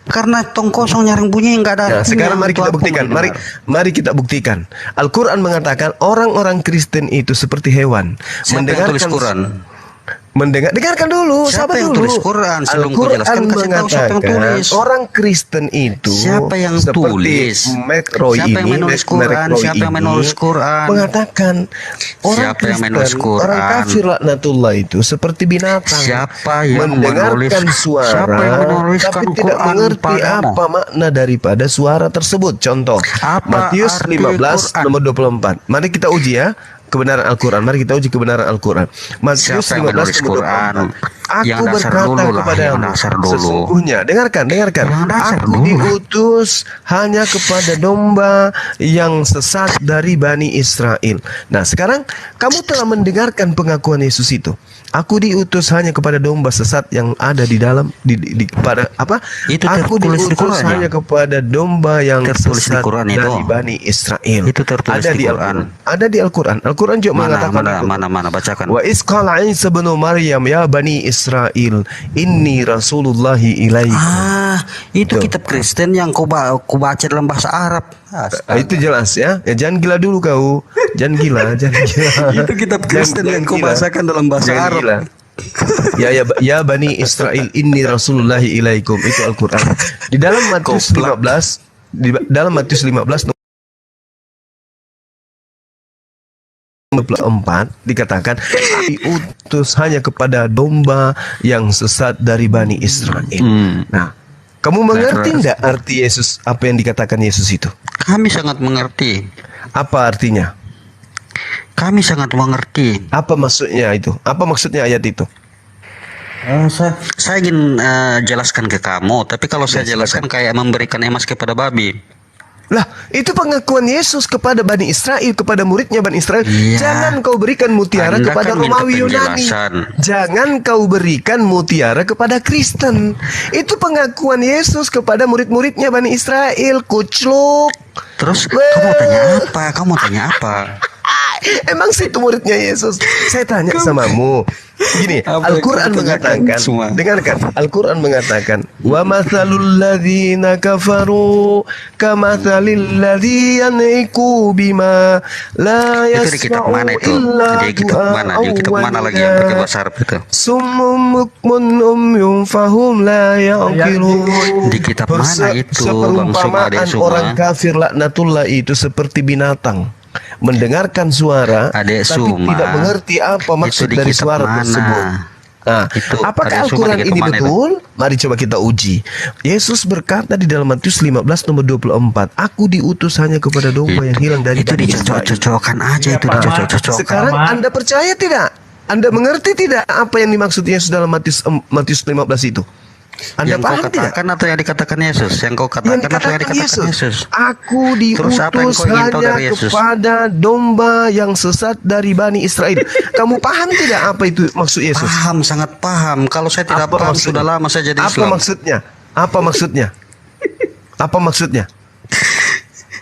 Karena tong kosong nyaring bunyi yang enggak ada. Nah, artinya. sekarang mari Itu kita apa buktikan. mau Mari, didengar? mari kita buktikan. Al-Quran mengatakan orang-orang Kristen itu seperti hewan. Siapa yang tulis Quran? Dengarkan dulu, Siapa sabar yang dulu. tulis Quran? Sebelum kau Al-Quran jelaskan, kasih tahu siapa yang mengatakan tulis. orang Kristen itu Siapa yang seperti tulis? Mac Roy Siapa yang ini, menulis Mac Quran? Roy Siapa yang ini menulis Quran? mengatakan orang Siapa yang menulis Kristen, Quran? orang kafir laknatullah itu seperti binatang. Siapa yang mendengarkan menulis- suara, siapa yang menuliskan tapi tidak Quran mengerti padamu? apa makna daripada suara tersebut. Contoh, Apa Matius arti 15 Quran? nomor 24. Mari kita uji ya. kebenaran Al-Quran. Mari kita uji kebenaran Al-Quran. Matius Siapa yang 15 menulis nomor Quran? 24. Aku Yang dasar berkata dulu lah, kepadamu, yang dasar dulu. sesungguhnya, dengarkan. Yang dasar Aku dulu. diutus hanya kepada domba yang sesat dari Bani Israel. Nah, sekarang kamu telah mendengarkan pengakuan Yesus itu. Aku diutus hanya kepada domba sesat yang ada di dalam pada apa? Itu Aku tertulis di diutus Quran, ya? hanya kepada domba yang Tertulis di sesat Quran itu. dari Bani Israel. Itu tertulis ada di Al-Quran. Quran. Ada di Al-Quran. Al-Quran juga mengatakan itu. Mana bacakan. Wa isqala Isa bin Maryam ya Bani Israel inni rasulullahi ilaikum. Itu Tuh. kitab Kristen yang kau baca dalam bahasa Arab. Itu jelas ya. Ya jangan gila dulu kau. Jangan gila. Itu kitab Kristen yang kau bahasakan dalam bahasa Jangan Arab. gila. Ya Bani Israel inni rasulullahi ilaikum. Itu Al-Quran. Di dalam Matius 15 dalam Matius 15 24 dikatakan diutus hanya kepada domba yang sesat dari Bani Israel. Nah, kamu mengerti enggak arti Yesus, apa yang dikatakan Yesus itu? Kami sangat mengerti. Apa artinya? Kami sangat mengerti. Apa maksudnya itu? Apa maksudnya ayat itu? Saya ingin jelaskan ke kamu, tapi kalau saya jelaskan kayak memberikan emas kepada babi. Lah, itu pengakuan Yesus kepada Bani Israel, kepada muridnya Bani Israel. Iya. Jangan kau berikan mutiara Anda kepada kan minta Romawi Yunani. penjelasan. Jangan kau berikan mutiara kepada Kristen. Itu pengakuan Yesus kepada murid-muridnya Bani Israel. Kucluk. Terus kamu tanya apa? Kamu tanya apa? Emang situ muridnya Yesus. Saya tanya samamu. Gini, Apa yang Al-Quran kamu tanyakan mengatakan, semua? dengarkan, Al-Quran mengatakan, wa mathalul ladzina kafaru kamathalil ladzi yan'iku bima la Itu di kitab yasma'u mana itu? illa Di kitab mana? Di kitab mana lagi yang pakai bahasa Arab itu? Summum bukmun umyum fahum la ya'qilun. Di kitab mana itu, Bang Suma, Seperumpamaan Adek Suma? orang kafir laknatullah itu seperti binatang, mendengarkan suara Adek tapi Suma, tidak mengerti apa maksud itu di dari kitab suara mana? tersebut. Nah, Itu apakah Adek Suma Al-Quran di kitab ini mana itu? betul? Mari coba kita uji. Yesus berkata di dalam Matius 15 nomor 24, Aku diutus hanya kepada domba yang hilang dari Itu Bani Israel. dicocok-cocokkan aja, itu dicocok-cocokkan. Sekarang Anda percaya tidak? Anda mengerti tidak apa yang dimaksud Yesus dalam Matius 15 itu? Anda Yang kau paham tidak? katakan atau yang dikatakan Yesus? Yang kau katakan atau yang dikatakan Yesus? Aku Terus apa yang diutus kau ingin tahu hanya dari Yesus? kepada domba yang sesat dari Bani Israel. Kamu paham tidak apa itu maksud Yesus? Paham, sangat paham. Kalau saya tidak Apa paham, maksudnya? sudah lama saya jadi Apa Islam. maksudnya? Apa maksudnya? Apa maksudnya?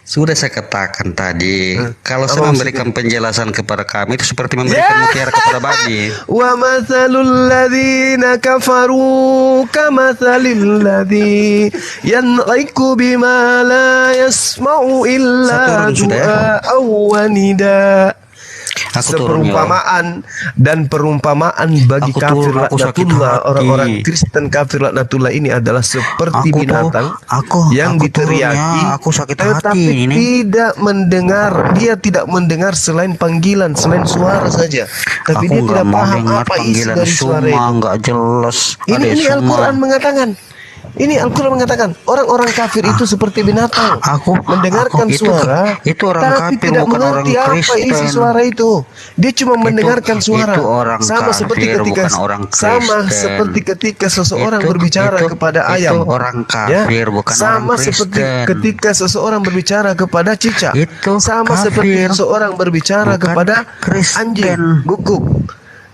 Sudah saya katakan tadi, kalau apa saya memberikan penjelasan kepada kami itu seperti memberikan mutiara kepada babi. Wa mathalul ladzina kafaru kamathalil ladzi yan'iku bima la yasma'u Saya illa turun sudah ya? du'a wa nida. Aku turun, ya. Seperumpamaan dan perumpamaan bagi Aku kafir turun, aku sakit laknatullah, hati. orang-orang Kristen kafir laknatullah ini adalah seperti Aku binatang yang aku diteriaki, turunnya, aku sakit hati tetapi ini. tidak mendengar. Dia tidak mendengar selain panggilan, selain suara saja. Tapi Aku dia nggak tidak mau paham dengar apa isi panggilan dari suara Suma, itu. nggak jelas. Ini Adek Suma. Al-Quran mengatakan. Ini Al-Quran mengatakan orang-orang kafir itu seperti binatang, mendengarkan itu- suara, itu orang tapi kafir, tidak bukan orang mengerti apa isi Kristen. suara itu. Dia cuma mendengarkan suara. itu orang Sama seperti kafir, ketika bukan orang sama Kristen. seperti ketika seseorang Itu- berbicara itu- kepada itu ayam. orang kafir, bukan sama orang seperti Kristen. ketika seseorang berbicara kepada cicak. Itu Sama kafir, seperti seseorang berbicara bukan kepada Kristen. anjing, guguk.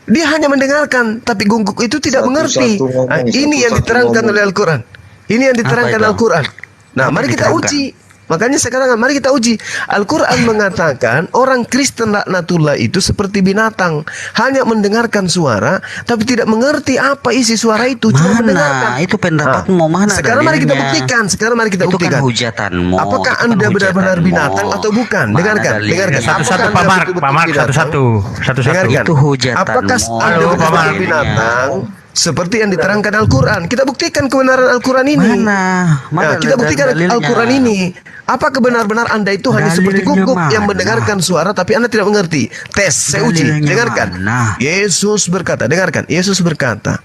Dia hanya mendengarkan, tapi guguk itu tidak mengerti. Nah, ini yang diterangkan oleh Al-Quran. Ini yang diterangkan Apa itu? Al-Quran. Nah, Apa mari yang kita diterangkan? uji. Makanya sekarang mari kita uji. Al-Quran mengatakan orang Kristen laknatullah itu seperti binatang, hanya mendengarkan suara tapi tidak mengerti apa isi suara itu, cuma mendengarkan. Mana? Itu pendapatmu, mana Sekarang mari kita dalilnya? buktikan. Sekarang mari kita Itu kan buktikan. hujatanmu. Apakah Itu kan Anda benar-benar hujatanmu. binatang atau bukan? Mana Dengarkan, dalilnya? dengarkan. Satu-satu Apakah Pak Anda Mark, betul-betul Pak Mark binatang? satu-satu. Satu-satu. Dengarkan. Itu hujatanmu. Apakah Anda Halo, betul-betul Pak Mark. binatang seperti yang diterangkan Al-Quran? Kita buktikan kebenaran Al-Quran ini. Mana? Nah, kita buktikan dalilnya? Al-Quran ini. Apa benar-benar Anda itu hanya seperti Dalilnya guguk yang mana? mendengarkan suara tapi Anda tidak mengerti? Tes, saya uji. Dalilnya Dengarkan. mana? Yesus berkata, dengarkan. Yesus berkata,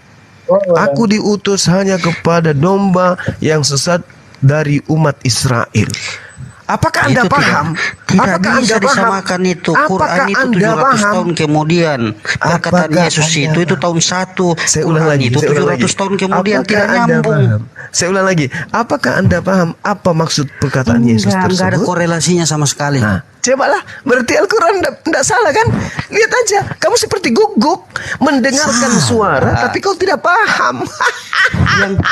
Aku diutus hanya kepada domba yang sesat dari umat Israel. Apakah Anda Itu paham? Tidak Apakah bisa Anda paham? disamakan itu. Quran Apakah itu Anda 700 paham? tahun kemudian. Perkataan Apakah Yesus Anda itu tahun 1. Saya ulang Quran lagi, itu saya ulang 700 lagi. tahun kemudian. Apakah Tidak Anda nyambung. paham? Saya ulang lagi. Apakah Anda paham apa maksud perkataan Yesus Enggak ada tersebut? korelasinya sama sekali. Nah, cobalah, berarti Al-Quran tidak salah kan? Lihat aja, kamu seperti guguk mendengarkan suara, tapi kau tidak paham.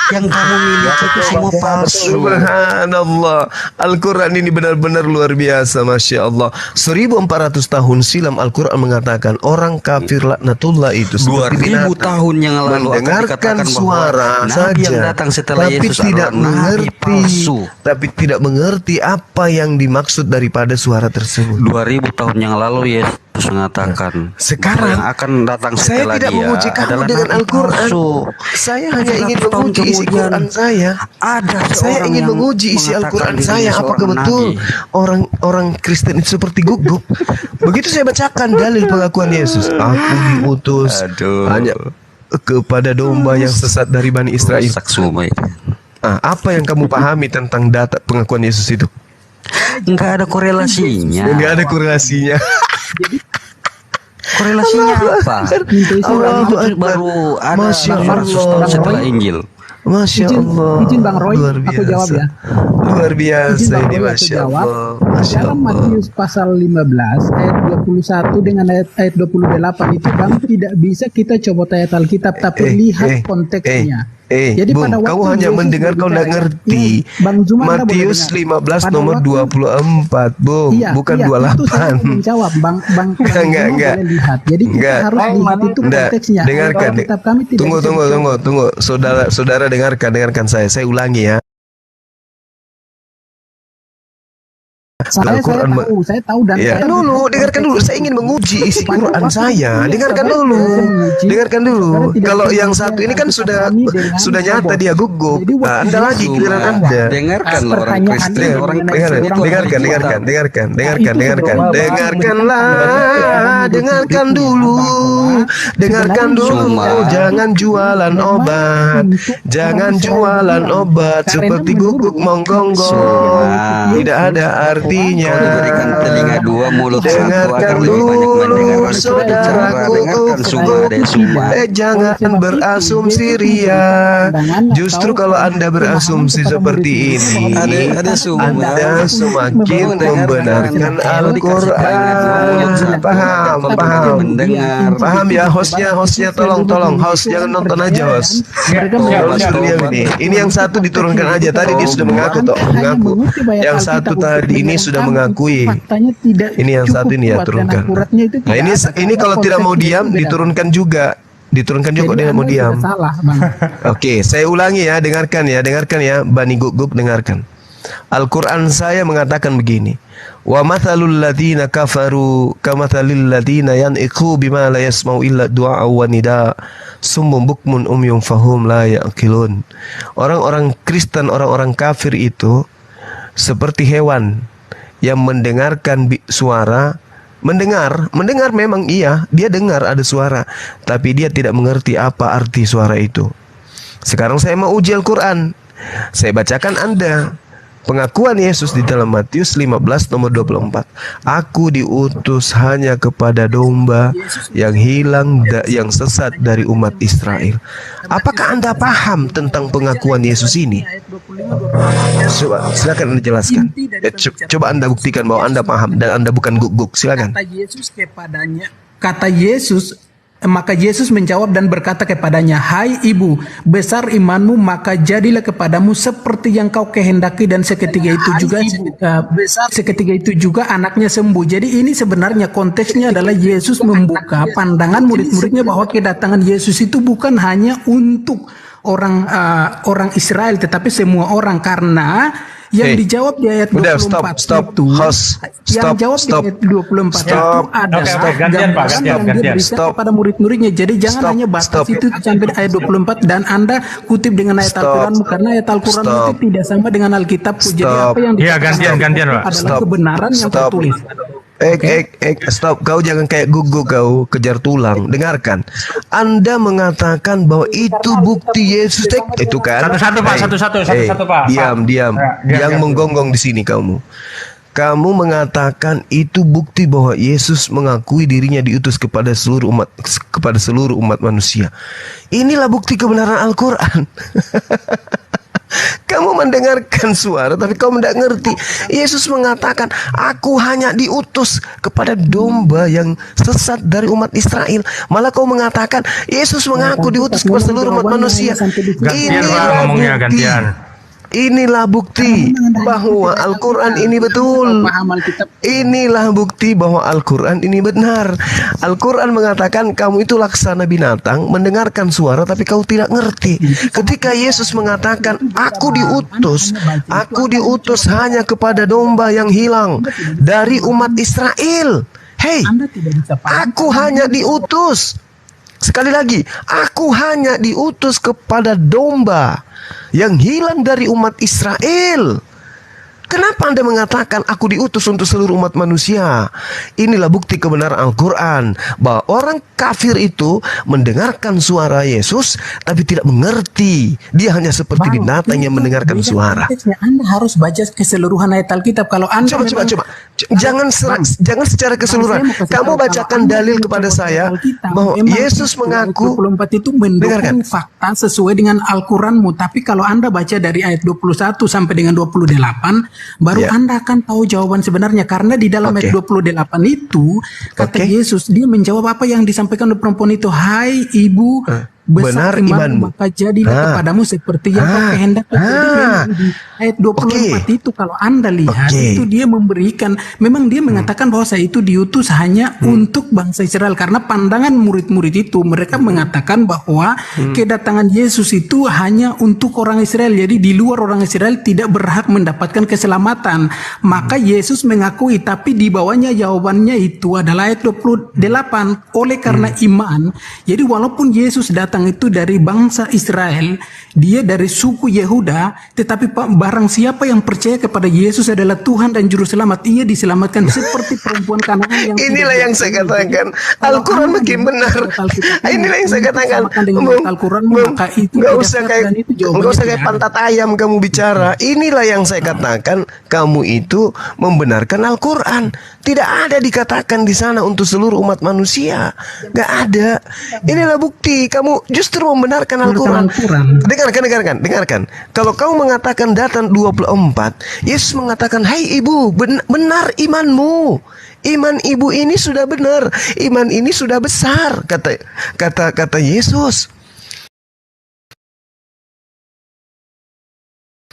yang kamu miliki itu semua palsu. Subhanallah, Al-Quran ini benar-benar luar biasa, Masya Allah. 1400 tahun silam Al-Quran mengatakan orang kafir laknatullah itu 2000 binatang. tahun yang lalu akan mendengarkan dikatakan bahwa suara nabi saja, yang datang setelah tapi Yesus tidak adalah nabi mengerti, palsu. tapi tidak mengerti apa yang dimaksud daripada suara tersebut. 2000 tahun yang lalu Yesus mengatakan Sekarang, bahwa yang akan datang Saya setelah tidak dia memuji kamu adalah dengan nabi Al-Quran. palsu. Saya hanya ingin 700 tahun menguji isi kemudian Quran saya. ada Saya seorang ingin yang menguji isi mengatakan Al-Quran dirinya saya. Apakah seorang betul nabi. orang Kristen itu seperti guguk? Begitu saya bacakan dalil pengakuan Yesus, aku diutus Aduh. hanya kepada domba yang sesat dari Bani Israel. Rusak semua ini. Apa yang kamu pahami tentang data pengakuan Yesus itu? Enggak ada korelasinya. Enggak ada korelasinya. Korelasinya apa? Quran itu Akbar. baru ada Masya 400 tahun Allah. setelah Injil. Masya Izin- Allah. izin Bang Roy, Luar aku biasa. jawab ya. Luar Izin biasa Bang ini, Roy, aku Masya jawab. Allah. Masya Dalam Allah. Matius pasal 15 ayat 21 dengan ayat 28 itu Bang tidak bisa kita copot ayat Alkitab tapi lihat konteksnya. Jadi Bung, pada waktu kau hanya Yesus mendengar, kau berbicara, tidak ngerti. ini, Bang Zuma, Anda boleh Matius dengar. 15 Pada nomor waktu- 24, Bung, bukan Itu saya 28. mau menjawab, Bang Zuma Enggak. boleh lihat. Jadi kita Enggak. harus lihat itu Enggak, konteksnya. dengarkan. Alkitab kami tidak Tunggu, bisa tunggu, dicopot. tunggu. Saudara dengarkan saya. Saya ulangi ya. Saya tahu dan Ya, saya dulu, dengarkan dulu. Saya ingin menguji isi Quran saya. Dengarkan dulu. Dengarkan dulu. Kalau yang satu ini kan sudah nyata dia gugup. Nah, Anda lagi giliran Anda. Dengarkan lah orang Kristen, orang Kristen itu dengarkan dulu, jangan jualan obat, seperti guguk monggonggong, tidak ada artinya. Kau diberikan telinga dua, mulut satu agar Dengarkan lebih banyak mendengar dulu, dan saudaraku, berbicara. Dengarkan semua. jangan berasumsi ria. Justru kalau Anda berasumsi seperti ini, Ada semua. Anda semakin membenarkan Al-Quran. Paham. Mendengar. Paham ya, hostnya tolong host, jangan nonton aja host. Host diam ini. Ini yang satu diturunkan aja. Tadi dia sudah mengaku. Yang satu tadi ini sudah mengakui. Ini yang satu ini ya, turunkan. Nah, ini kalau tidak mau diam diturunkan juga. Kok dia mau diam. Oke, saya ulangi ya, dengarkan ya, Bani Guguk, dengarkan. Al-Quran saya mengatakan begini. Wa mathalul ladzina kafaru kamathalil ladzina yan'iqu bima la yasma'u illa du'a wa nida summum bukmun umyum fahum la ya'qilun. Orang-orang Kristen, orang-orang kafir itu seperti hewan yang mendengarkan suara. Mendengar memang iya, dia dengar ada suara, tapi dia tidak mengerti apa arti suara itu. Sekarang saya mau uji Al-Quran. Saya bacakan Anda pengakuan Yesus di dalam Matius 15 nomor 24. Aku diutus hanya kepada domba yang hilang yang sesat dari umat Israel. Apakah Anda paham tentang pengakuan Yesus ini? Coba, silakan Anda jelaskan. Coba Anda buktikan bahwa Anda paham dan Anda bukan guguk. Silakan. Maka Yesus menjawab dan berkata kepadanya, "Hai ibu, besar imanmu, maka jadilah kepadamu seperti yang kau kehendaki." Dan seketika itu juga anaknya sembuh. Jadi ini sebenarnya konteksnya adalah Yesus membuka pandangan murid-muridnya bahwa kedatangan Yesus itu bukan hanya untuk orang Israel, tetapi semua orang, karena yang dijawab di ayat 24 stop, itu, host, yang jawab di ayat 24 itu adalah gantian, Pak, gambaran yang dia berikan kepada murid-muridnya. Jadi jangan hanya batas itu sampai ayat 24 dan Anda kutip dengan ayat Al-Quranmu, karena ayat Al-Quran itu tidak sama dengan Alkitab. Jadi apa yang dikatakan gantian, Pak. adalah kebenaran yang tertulis. Stop. Kau jangan kayak guguk, kau kejar tulang. Dengarkan. Anda mengatakan bahwa itu bukti Yesus. Itu kan. Satu-satu, Pak. Satu-satu, Pak. Diam. Diam. Yang menggonggong di sini kamu. Kamu mengatakan itu bukti bahwa Yesus mengakui dirinya diutus kepada seluruh umat manusia. Inilah bukti kebenaran Al-Quran. Kamu mendengarkan suara tapi kau tidak ngerti. Yesus mengatakan, aku hanya diutus kepada domba yang sesat dari umat Israel. Malah kau mengatakan Yesus mengaku diutus kepada seluruh umat manusia. Gantian, Pak, ngomongnya gantian. Inilah bukti bahwa Al-Quran ini betul. Inilah bukti bahwa Al-Quran ini benar. Al-Quran mengatakan kamu itu laksana binatang, mendengarkan suara tapi kau tidak ngerti. Ketika Yesus mengatakan aku diutus hanya kepada domba yang hilang dari umat Israel. Hei, aku hanya diutus. Sekali lagi, aku hanya diutus kepada domba yang hilang dari umat Israel. Kenapa Anda mengatakan aku diutus untuk seluruh umat manusia? Inilah bukti kebenaran Al-Quran, bahwa orang kafir itu mendengarkan suara Yesus tapi tidak mengerti. Dia hanya seperti binatang yang mendengarkan suara. Anda harus baca keseluruhan ayat Alkitab. Kalau Anda Coba. Jangan secara keseluruhan. Kamu bacakan dalil kepada saya bahwa Yesus mengaku. 24 itu mendukung fakta sesuai dengan Al-Quranmu. Tapi kalau Anda baca dari ayat 21 sampai dengan 28, baru Anda akan tahu jawaban sebenarnya. Karena di dalam ayat 28 itu kata Yesus, dia menjawab apa yang disampaikan oleh perempuan itu. Hai ibu, besar imanmu, maka jadilah kepadamu seperti yang kau kehendaki. Di ayat 24 itu kalau Anda lihat itu dia memberikan, memang dia mengatakan bahwa saya itu diutus hanya untuk bangsa Israel. Karena pandangan murid-murid itu, mereka mengatakan bahwa kedatangan Yesus itu hanya untuk orang Israel. Jadi di luar orang Israel tidak berhak mendapatkan keselamatan. Maka Yesus mengakui, tapi di bawahnya jawabannya itu adalah ayat 28, oleh karena iman. Jadi walaupun Yesus datang itu dari bangsa Israel, dia dari suku Yehuda, tetapi barang siapa yang percaya kepada Yesus adalah Tuhan dan Juru Selamat, ia diselamatkan seperti perempuan Kanaan yang inilah yang saya katakan, Al-Quran makin benar. Inilah yang saya katakan. Nggak usah kayak pantat ayam kamu bicara. Inilah yang saya katakan, kamu itu membenarkan Al-Quran. Tidak ada dikatakan di sana untuk seluruh umat manusia. Nggak ada. Inilah bukti kamu justru membenarkan Al-Quran. Dengarkan. Kalau kamu mengatakan Datan 24, Yesus mengatakan, hai ibu, benar imanmu. Iman ibu ini sudah benar. Iman ini sudah besar, kata Yesus.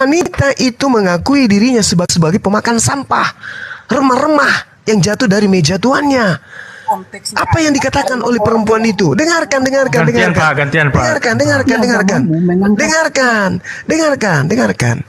Wanita itu mengakui dirinya sebagai pemakan sampah, remah-remah yang jatuh dari meja tuannya. Apa yang dikatakan oleh perempuan itu? Dengarkan. Gantian, Pak. Dengarkan.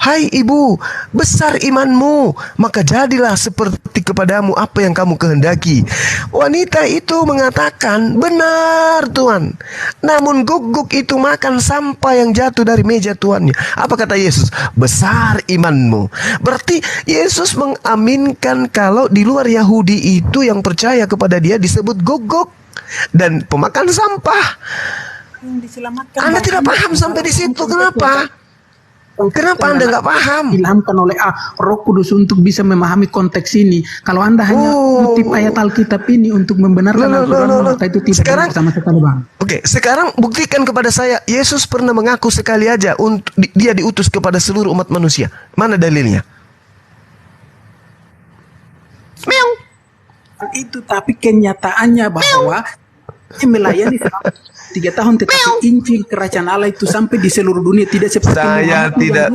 Hai ibu, besar imanmu, maka jadilah seperti kepadamu apa yang kamu kehendaki. Wanita itu mengatakan, benar Tuhan. Namun guguk itu makan sampah yang jatuh dari meja tuannya. Apa kata Yesus? Besar imanmu. Berarti Yesus mengaminkan kalau di luar Yahudi itu yang percaya kepada dia disebut guguk dan pemakan sampah. Anda tidak paham sampai di situ. Kenapa Anda nggak paham? Ilhamkan oleh Roh Kudus untuk bisa memahami konteks ini. Kalau Anda hanya kutip ayat Alkitab ini untuk membenarkan Al-Quran, maka itu tidak sama sekali, Bang. Oke, sekarang buktikan kepada saya, Yesus pernah mengaku sekali aja untuk dia diutus kepada seluruh umat manusia. Mana dalilnya? Meong. Itu tapi kenyataannya bahwa dia melayani 3 tahun, tetapi Injil Kerajaan Allah itu sampai di seluruh dunia. Tidak seperti saya tidak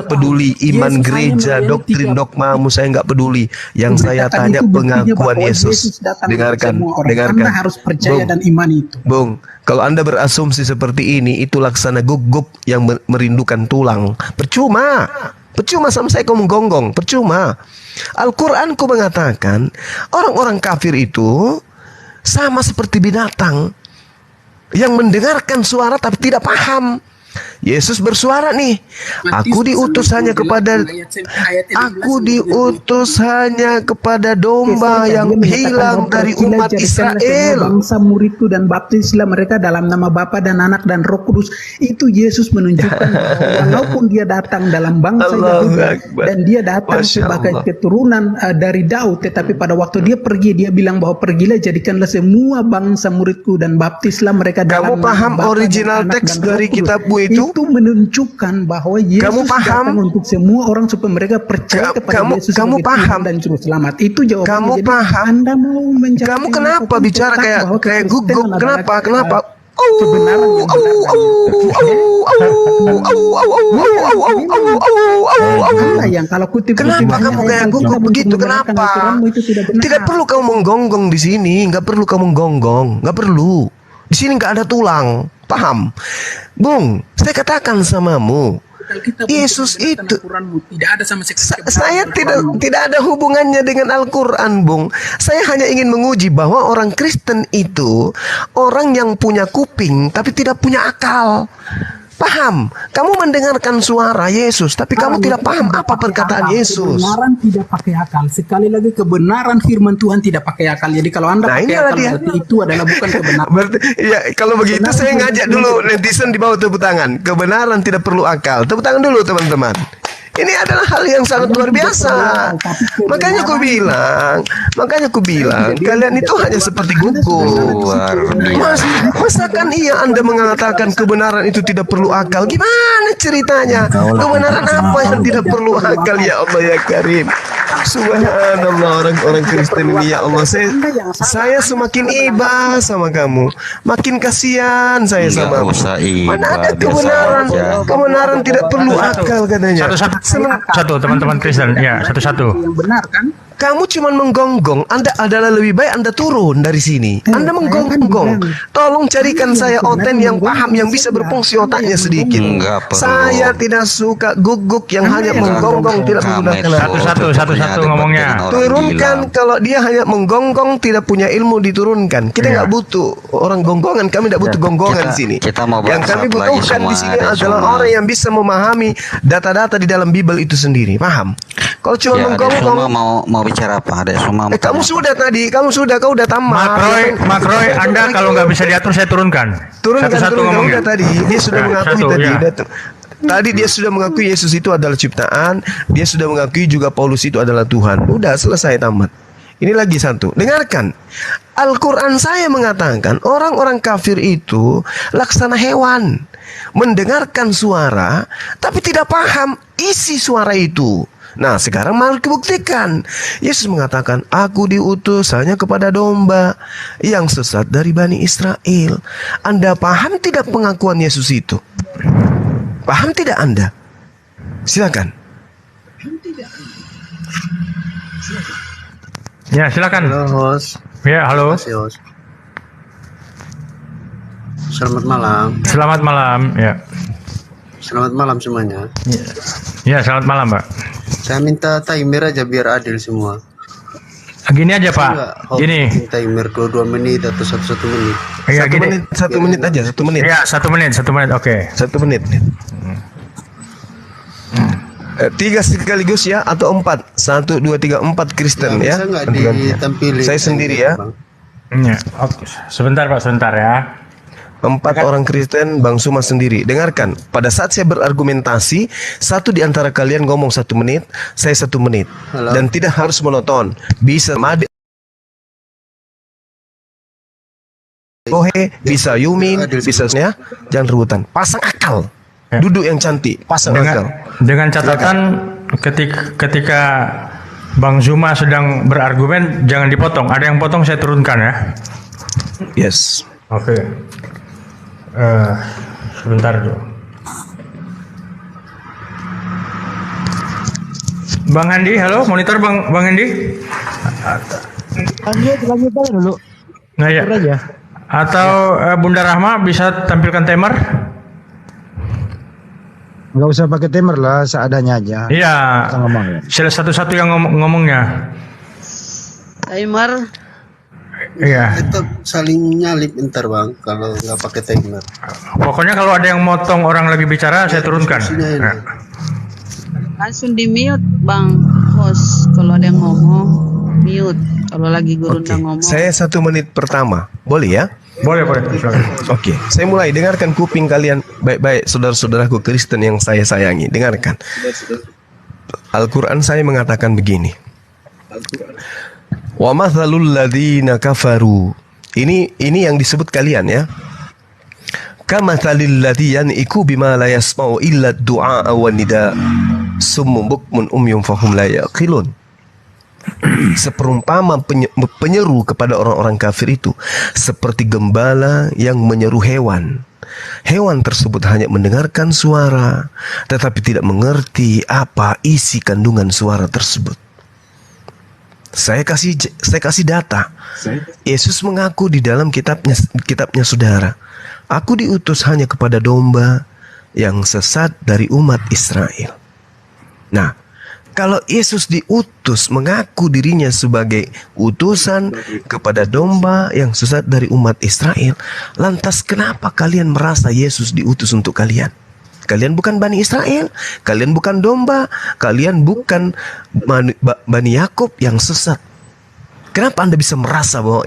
peduli iman gereja, doktrin dogmamu, saya nggak peduli. Yang saya tanya pengakuan Yesus. Dengarkan. Anda harus percaya dan iman itu. Bung, kalau Anda berasumsi seperti ini, itu laksana guguk yang merindukan tulang. Percuma sama saya kamu gonggong, percuma. Al-Quranku mengatakan orang-orang kafir itu sama seperti binatang yang mendengarkan suara tapi tidak paham. Yesus bersuara nih, aku diutus hanya kepada domba yang hilang dari umat Israel. Bangsa muridku dan baptislah mereka dalam nama Bapa dan Anak dan Roh Kudus. Itu Yesus menunjukkan bahwa walaupun dia datang dalam bangsa Yahudi dan dia datang sebagai keturunan dari Daud, tetapi pada waktu dia pergi, dia bilang bahwa pergilah jadikanlah semua bangsa muridku dan baptislah mereka dalam Kamu nama paham Bapa original dan Anak teks dan Roh dari Kudus. kitabmu itu? Itu menunjukkan bahwa Yesus Kamu paham? datang untuk semua orang supaya mereka percaya kepada Yesus kamu sebagai paham? Tuhan dan Juru Selamat. Itu jawabannya. Kamu Jadi, paham? Anda mau menjawab Kamu ini, kenapa apapun bicara tetap kayak bahwa gugup? Kristen adalah, Kenapa? kebenaran yang Anda yang kalau kutip-kutip Kenapa hanya kamu ayat kayak Alkitab gugup untuk begitu? membenarkan Kenapa? aturanmu itu tidak benar. Tidak perlu kamu menggonggong di sini, nggak perlu kamu gonggong, nggak perlu. Di sini nggak ada tulang, paham? Bung, saya katakan samamu, Alkitab Yesus untuk membenarkan itu aturanmu tidak ada sama sekali kebenaran saya aturanmu. tidak ada hubungannya dengan Al-Quran, Bung. Saya hanya ingin menguji bahwa orang Kristen itu orang yang punya kuping tapi tidak punya akal. Paham? Kamu mendengarkan suara Yesus, tapi kamu tidak paham apa perkataan Yesus. Kebenaran tidak pakai akal. Sekali lagi, kebenaran firman Tuhan tidak pakai akal. Jadi kalau Anda Nah, pakai inilah akal, dia. berarti itu adalah bukan kebenaran. Berarti, ya, kalau begitu saya ngajak dulu netizen di bawah tepuk tangan. Kebenaran tidak perlu akal. Tepuk tangan dulu teman-teman. Ini adalah hal yang sangat luar biasa. Makanya aku bilang, kalian itu hanya seperti gugur. Masakan iya Anda mengatakan kebenaran itu tidak perlu akal? Gimana ceritanya? Kebenaran apa yang tidak perlu akal, ya Allah ya Karim? Subhanallah, orang-orang Kristen ini, ya Allah, saya semakin iba sama kamu, makin kasihan saya sama kamu. Mana ada kebenaran? Kebenaran tidak perlu akal katanya. Satu teman-teman Kristen, ya satu-satu. Yang benar kan? Kamu cuma menggonggong. Anda adalah lebih baik Anda turun dari sini. Anda menggonggong. Tolong carikan saya oten yang paham, yang bisa berfungsi otaknya sedikit. Enggak perlu. Saya tidak suka guguk yang hanya menggonggong, tidak menggunakan akal. Satu-satu ngomongnya. Turunkan kalau dia hanya menggonggong, tidak punya ilmu, diturunkan. Kita nggak butuh orang gonggongan. Kami tidak butuh gonggongan di sini. kita mau Yang bahas kami apa lagi butuhkan semua, di sini ada adalah semua. orang yang bisa memahami data-data di dalam Bible itu sendiri. Paham? Kalau cuma Ya, Adek menggonggong, Suma mau bicara apa? Adek Suma mau kamu tanya sudah tadi, kau udah tamat. Mak Roy, Anda kalau nggak bisa diatur saya turunkan. Turunkan Satu-satu ngomongnya. udah tadi. Dia sudah Ya, mengakui satu, tadi. ya. Tadi dia sudah mengakui Yesus itu adalah ciptaan. Dia sudah mengakui juga Paulus itu adalah Tuhan. Udah selesai tamat. Ini lagi satu. Dengarkan. Al-Quran saya mengatakan orang-orang kafir itu laksana hewan. Mendengarkan suara tapi tidak paham isi suara itu. Nah, sekarang mari buktikan. Yesus mengatakan, aku diutus hanya kepada domba yang sesat dari Bani Israel. Anda paham tidak pengakuan Yesus itu? Paham tidak Anda? Silakan. Ya, silakan. Halo, host. Ya, halo. Masih, host. Selamat malam. Selamat malam. Ya. Selamat malam semuanya. Ya, selamat malam, Pak. Saya minta timer aja biar adil semua. Gini aja, Pak. Enggak, host Gini. bikin timer 22 menit atau 1 menit. Ya, gini. Satu menit aja, 1 menit. Ya, 1 menit. Oke. 1 menit. 3 sekaligus ya atau 4? 1, 2, 3, 4 Kristen ya. Bisa nggak ditampilin? Saya sendiri ya. Bang? Ya. Oke. Sebentar, Pak. Sebentar ya. 4 orang Kristen, Bang Suma sendiri. Dengarkan, pada saat saya berargumentasi, satu di antara kalian ngomong 1 menit, saya 1 menit. Halo. Dan tidak harus monoton. Bisa Made, Kohe, bisa Yumin, bisa ya. Jangan rebutan. Pasang akal. Ya. Duduk yang cantik, pasang akal. Dengan catatan ketika Bang Zuma sedang berargumen jangan dipotong. Ada yang potong saya turunkan ya. Yes. Oke. Sebentar dulu. Bang Andi, halo, monitor Bang Andi. Lanjut aja dulu. Nah ya. Aja. Atau Bunda Rahma bisa tampilkan timer? Nggak usah pakai timer lah, seadanya aja. Iya. Kita ngomong ya. Salah satu-satu yang ngomongnya. Timer. Iya. Tetap saling nyalip ntar bang kalau nggak pakai timer. Pokoknya kalau ada yang motong orang lagi bicara, saya turunkan. Diskusinya ini. Ya. Langsung di mute bang host kalau ada yang ngomong mute kalau lagi Gurunda Oke, ngomong. saya 1 menit pertama, boleh ya? Boleh, silakan. Oke, saya mulai. Dengarkan kuping kalian baik-baik, saudara-saudaraku Kristen yang saya sayangi. Dengarkan. Al-Quran saya mengatakan begini. Wa mathalul ladzina kafaru. Ini yang disebut kalian ya. Kamathalil ladzi yan'iku bima la yasma'u illa du'a wa nida. Summun bukmun umyun fahum la yaqilun. Seperumpama penyeru kepada orang-orang kafir itu seperti gembala yang menyeru hewan. Hewan tersebut hanya mendengarkan suara tetapi tidak mengerti apa isi kandungan suara tersebut. Saya kasih data. Yesus mengaku di dalam kitabnya saudara, aku diutus hanya kepada domba yang sesat dari umat Israel. Nah, kalau Yesus diutus mengaku dirinya sebagai utusan kepada domba yang sesat dari umat Israel, lantas kenapa kalian merasa Yesus diutus untuk kalian? Kalian bukan Bani Israel, kalian bukan domba, kalian bukan Bani Yakub yang sesat. Kenapa Anda bisa merasa bahwa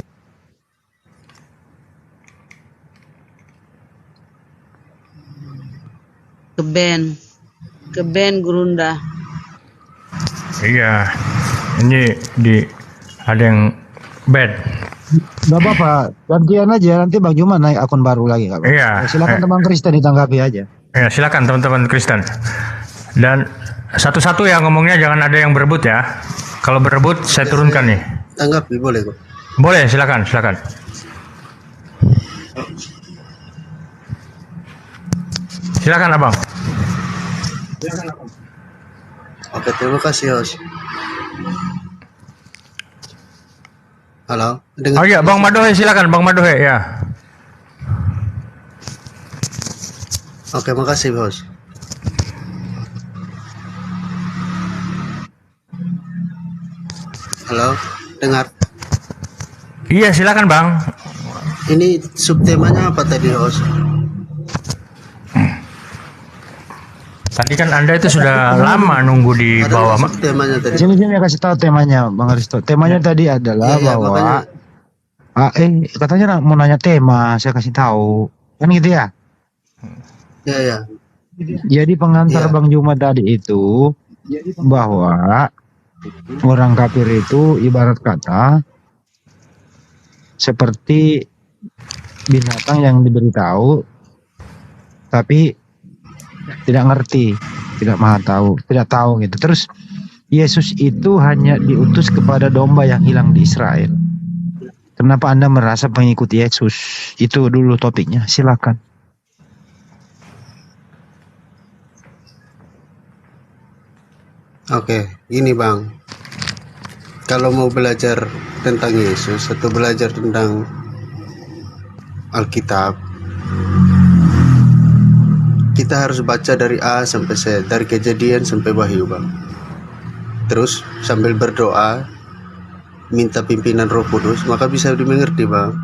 ke band Gurunda. Iya. Ini ada yang bad. Gak apa-apa, gantian aja, nanti Bang Juma naik akun baru lagi. Gak apa-apa. Iya. Silakan teman Kristen ditanggapi aja. Ya, silakan teman-teman Kristen. Dan satu-satu ya ngomongnya, jangan ada yang berebut ya. Kalau berebut saya turunkan nih. Tanggapi boleh kok. Boleh, silakan. Silakan Abang. Oke, terima kasih host. Halo, Oh iya, Bang Madohe silakan, Bang Madohe ya. Oke, makasih bos. Halo, dengar. Iya, silakan Bang. Ini subtemanya apa tadi host? Tadi kan Anda itu sudah lama nunggu di Ada bawah, Mak. subtemanya tadi. Sini kasih tahu temanya, Bang Aristo. Temanya tadi adalah Iya, bahwa makanya. katanya mau nanya tema, saya kasih tahu. Kan gitu ya? Ya. Jadi pengantar Iya. Bang Juma tadi itu bahwa orang kafir itu ibarat kata seperti binatang yang diberitahu tapi tidak ngerti, tidak tahu gitu. Terus Yesus itu hanya diutus kepada domba yang hilang di Israel. Kenapa Anda merasa pengikut Yesus? Itu dulu topiknya, silakan. Oke, ini bang. Kalau mau belajar tentang Yesus atau belajar tentang Alkitab, kita harus baca dari A sampai Z, dari Kejadian sampai Wahyu bang. Terus sambil berdoa, minta pimpinan Roh Kudus, maka bisa dimengerti bang.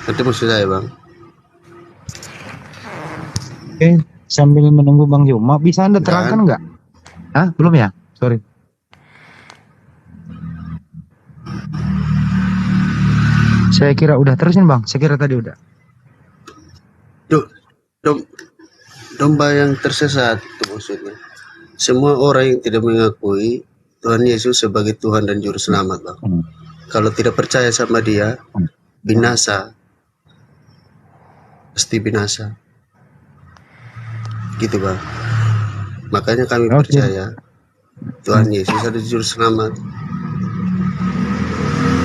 Nanti maksud saya bang. Oke, sambil menunggu Bang Juma, bisa Anda terangkan nggak? Hah, belum ya? Sorry. Saya kira udah, terusin Bang. Saya kira tadi udah. Domba yang tersesat itu maksudnya. Semua orang yang tidak mengakui Tuhan Yesus sebagai Tuhan dan Juru Selamat bang. Kalau tidak percaya sama Dia, binasa. Pasti binasa. Gitu bang. Makanya kami percaya Tuhan Yesus ada Juru Selamat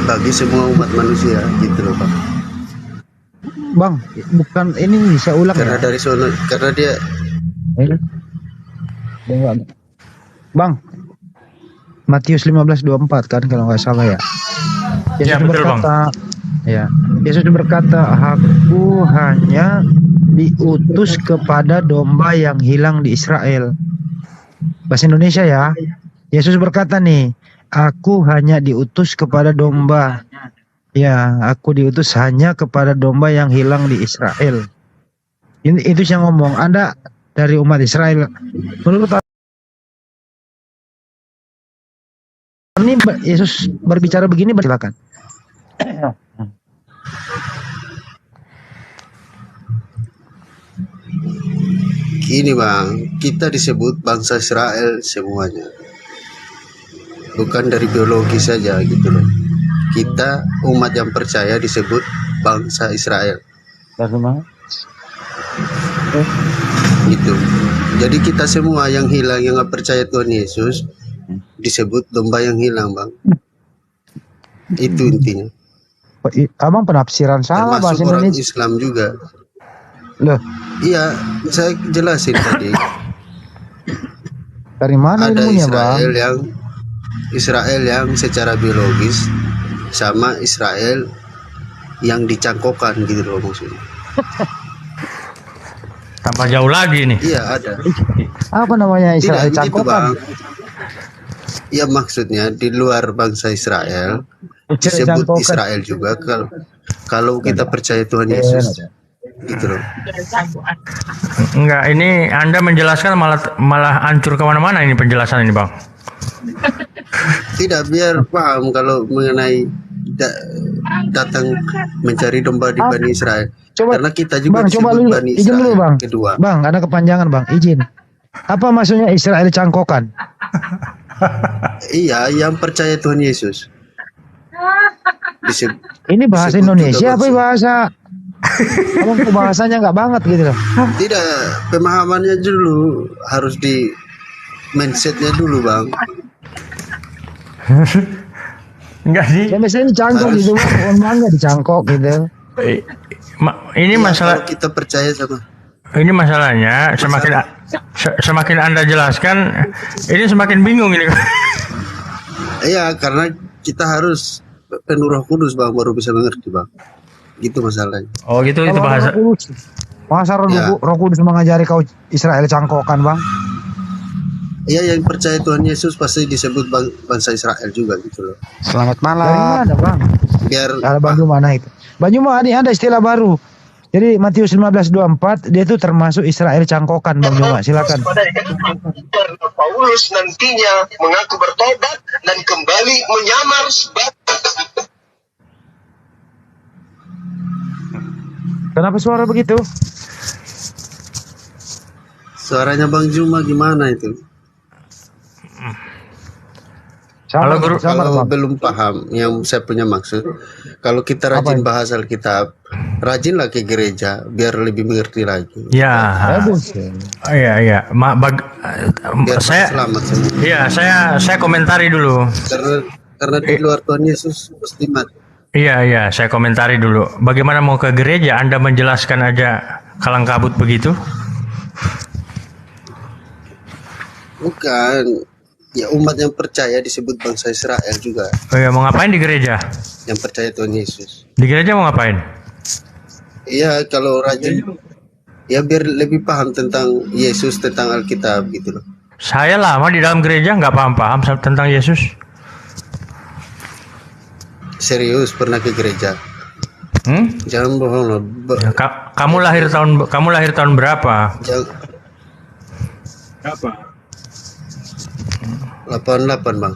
bagi semua umat manusia, gitu loh bang. Bang, bukan ini, saya ulang Karena ya. dari sono, karena dia Bang, Matius 15:24 kan kalau nggak salah ya. Yesus Ya, betul, berkata, Yesus berkata, aku hanya diutus kepada domba yang hilang di Israel. Bahasa Indonesia ya. Yesus berkata nih, aku hanya diutus kepada domba. Ya, aku diutus hanya kepada domba yang hilang di Israel. Ini itu yang ngomong. Anda dari umat Israel. Menurut ini Yesus berbicara begini, silakan. Gini bang, kita disebut bangsa Israel semuanya, bukan dari biologi saja gitu loh. Kita umat yang percaya disebut bangsa Israel gitu. Jadi kita semua yang hilang, yang nggak percaya Tuhan Yesus, disebut domba yang hilang bang. Itu intinya. Abang penafsiran salah bahasa Termasuk orang Indonesia. Islam juga. Loh, Iya, saya jelasin tadi. dari mana Ada ilmunya, Bang? Israel yang secara biologis sama Israel yang dicangkokkan gitu loh maksudnya. Tambah jauh lagi nih. Iya ada. Apa namanya Israel Tidak begitu cangkokan? bang. Ya maksudnya di luar bangsa Israel disebut Cangkokan. Israel juga kalau kita percaya Tuhan Yesus gitu loh. Enggak, ini Anda menjelaskan malah hancur kemana-mana ini penjelasan ini, Bang. Tidak, biar paham kalau mengenai datang mencari domba di Bani Israel. Karena kita juga Bang, coba disebut dulu, Bani izin Israel dulu, Bang. kedua. Bang, ada kepanjangan, Bang. Izin. Apa maksudnya Israel cangkokan? Iya, yang percaya Tuhan Yesus. Ini bahasa disebut Indonesia juga apa bahasa? Abang kok bahasanya nggak banget gitu loh. Tidak, pemahamannya dulu harus di mindsetnya dulu bang. Enggak sih. Ya biasanya dicangkok gitu, Bang. Orang nggak dicangkok gitu. Ini Ya, masalah. kalau kita percaya sama. Ini masalahnya semakin Anda jelaskan, ini semakin bingung ini. Iya, karena kita harus penuh Roh Kudus bang baru bisa mengerti bang. Gitu masalahnya. Oh gitu, itu Kalau bahasa. Roh Kudus, masa Ya. Roh Kudus mengajari kau Israel cangkokan, Bang? Iya, yang percaya Tuhan Yesus pasti disebut bangsa Israel juga gitu loh. Selamat Dari malam. mana, Bang? Biar Ada Bang mana itu? Bang Juma, ini ada istilah baru. Jadi Matius 15:24 dia itu termasuk Israel cangkokan, Bang Juma. Silakan. Paulus nantinya mengaku bertobat dan kembali menyamar sebagai. Kenapa suara begitu? suaranya Bang Juma gimana itu? Halo, Guru. Kalau belum paham yang saya punya maksud, kalau kita rajin bahasa Alkitab, rajinlah ke gereja biar lebih mengerti lagi. Ya. Bagus. Iya. Biar Saya selamat semua. Iya, saya komentari dulu. Karena di luar Tuhan Yesus pasti mati. Iya, saya komentari dulu. Bagaimana mau ke gereja Anda menjelaskan aja kalang kabut begitu? Bukan. Ya umat yang percaya disebut bangsa Israel juga. Oh ya, mau ngapain di gereja? Yang percaya Tuhan Yesus. Di gereja mau ngapain? Iya, kalau rajin ya biar lebih paham tentang Yesus, tentang Alkitab gitu loh. Saya lama di dalam gereja nggak paham tentang Yesus. Serius pernah ke gereja? Jangan bohong loh. Ya, kamu lahir tahun berapa? Jangan. Berapa? 88 bang.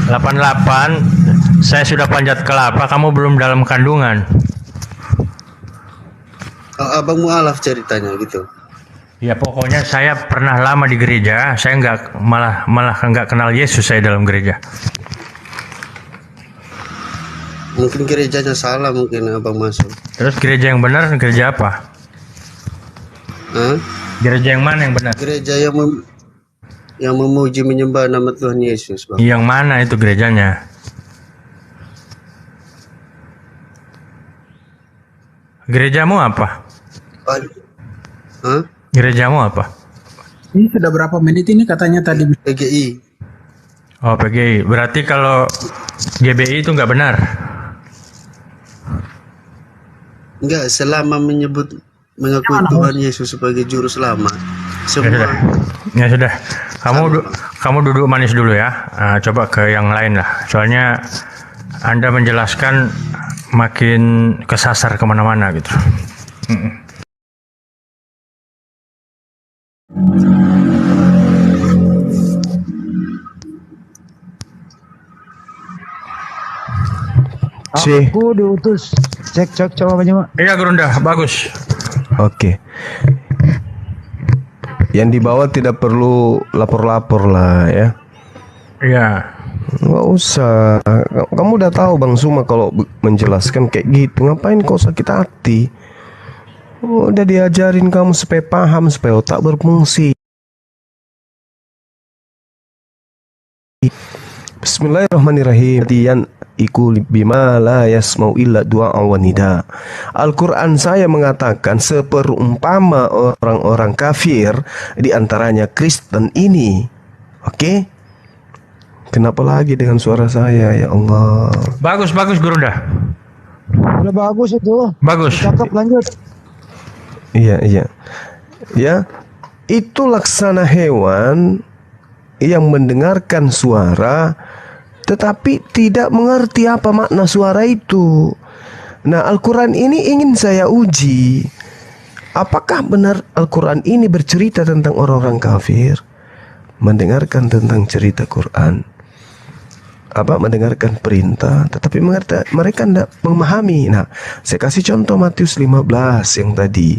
88. Saya sudah panjat kelapa, kamu belum dalam kandungan. Oh, abang mualaf ceritanya gitu. Ya pokoknya saya pernah lama di gereja, saya malah nggak kenal Yesus saya dalam gereja. Mungkin gerejanya salah, mungkin abang masuk. Terus gereja yang benar gereja apa? Hah? Gereja yang mana yang benar? Gereja yang memuji menyembah nama Tuhan Yesus bang. Yang mana itu gerejanya? Gerejamu apa? Hah? Gerejamu apa? Ini sudah berapa menit ini katanya tadi? PGI. Oh PGI. Berarti kalau GBI itu nggak benar? Enggak, selama mengakui Tuhan Yesus sebagai juru selamat. Semua Ya sudah. Kamu duduk manis dulu ya. Coba ke yang lain lah. Soalnya Anda menjelaskan makin kesasar kemana-mana gitu. Aku diutus. Cek coba Pak. Iya Gurunda, bagus. Oke. Yang dibawa tidak perlu lapor-lapor lah ya. Iya. Nggak usah. Kamu udah tahu Bang Suma kalau menjelaskan kayak gitu. Ngapain kau sakit hati? Udah diajarin kamu supaya paham, supaya otak berfungsi. Bismillahirrahmanirrahim. Tian iku bima la yasmau illa du'a wa nida. Al-Quran saya mengatakan seperumpama orang-orang kafir, di antaranya Kristen ini. Oke? Kenapa lagi dengan suara saya ya Allah? Bagus Gurunda. Udah bagus itu. Bagus. Cakep, lanjut. Iya. Ya, itu laksana hewan yang mendengarkan suara tetapi tidak mengerti apa makna suara itu. Nah, Al-Quran ini ingin saya uji. Apakah benar Al-Quran ini bercerita tentang orang-orang kafir? Mendengarkan tentang cerita Quran, mendengarkan perintah, tetapi mereka tidak memahami. Nah, saya kasih contoh Matius 15 yang tadi,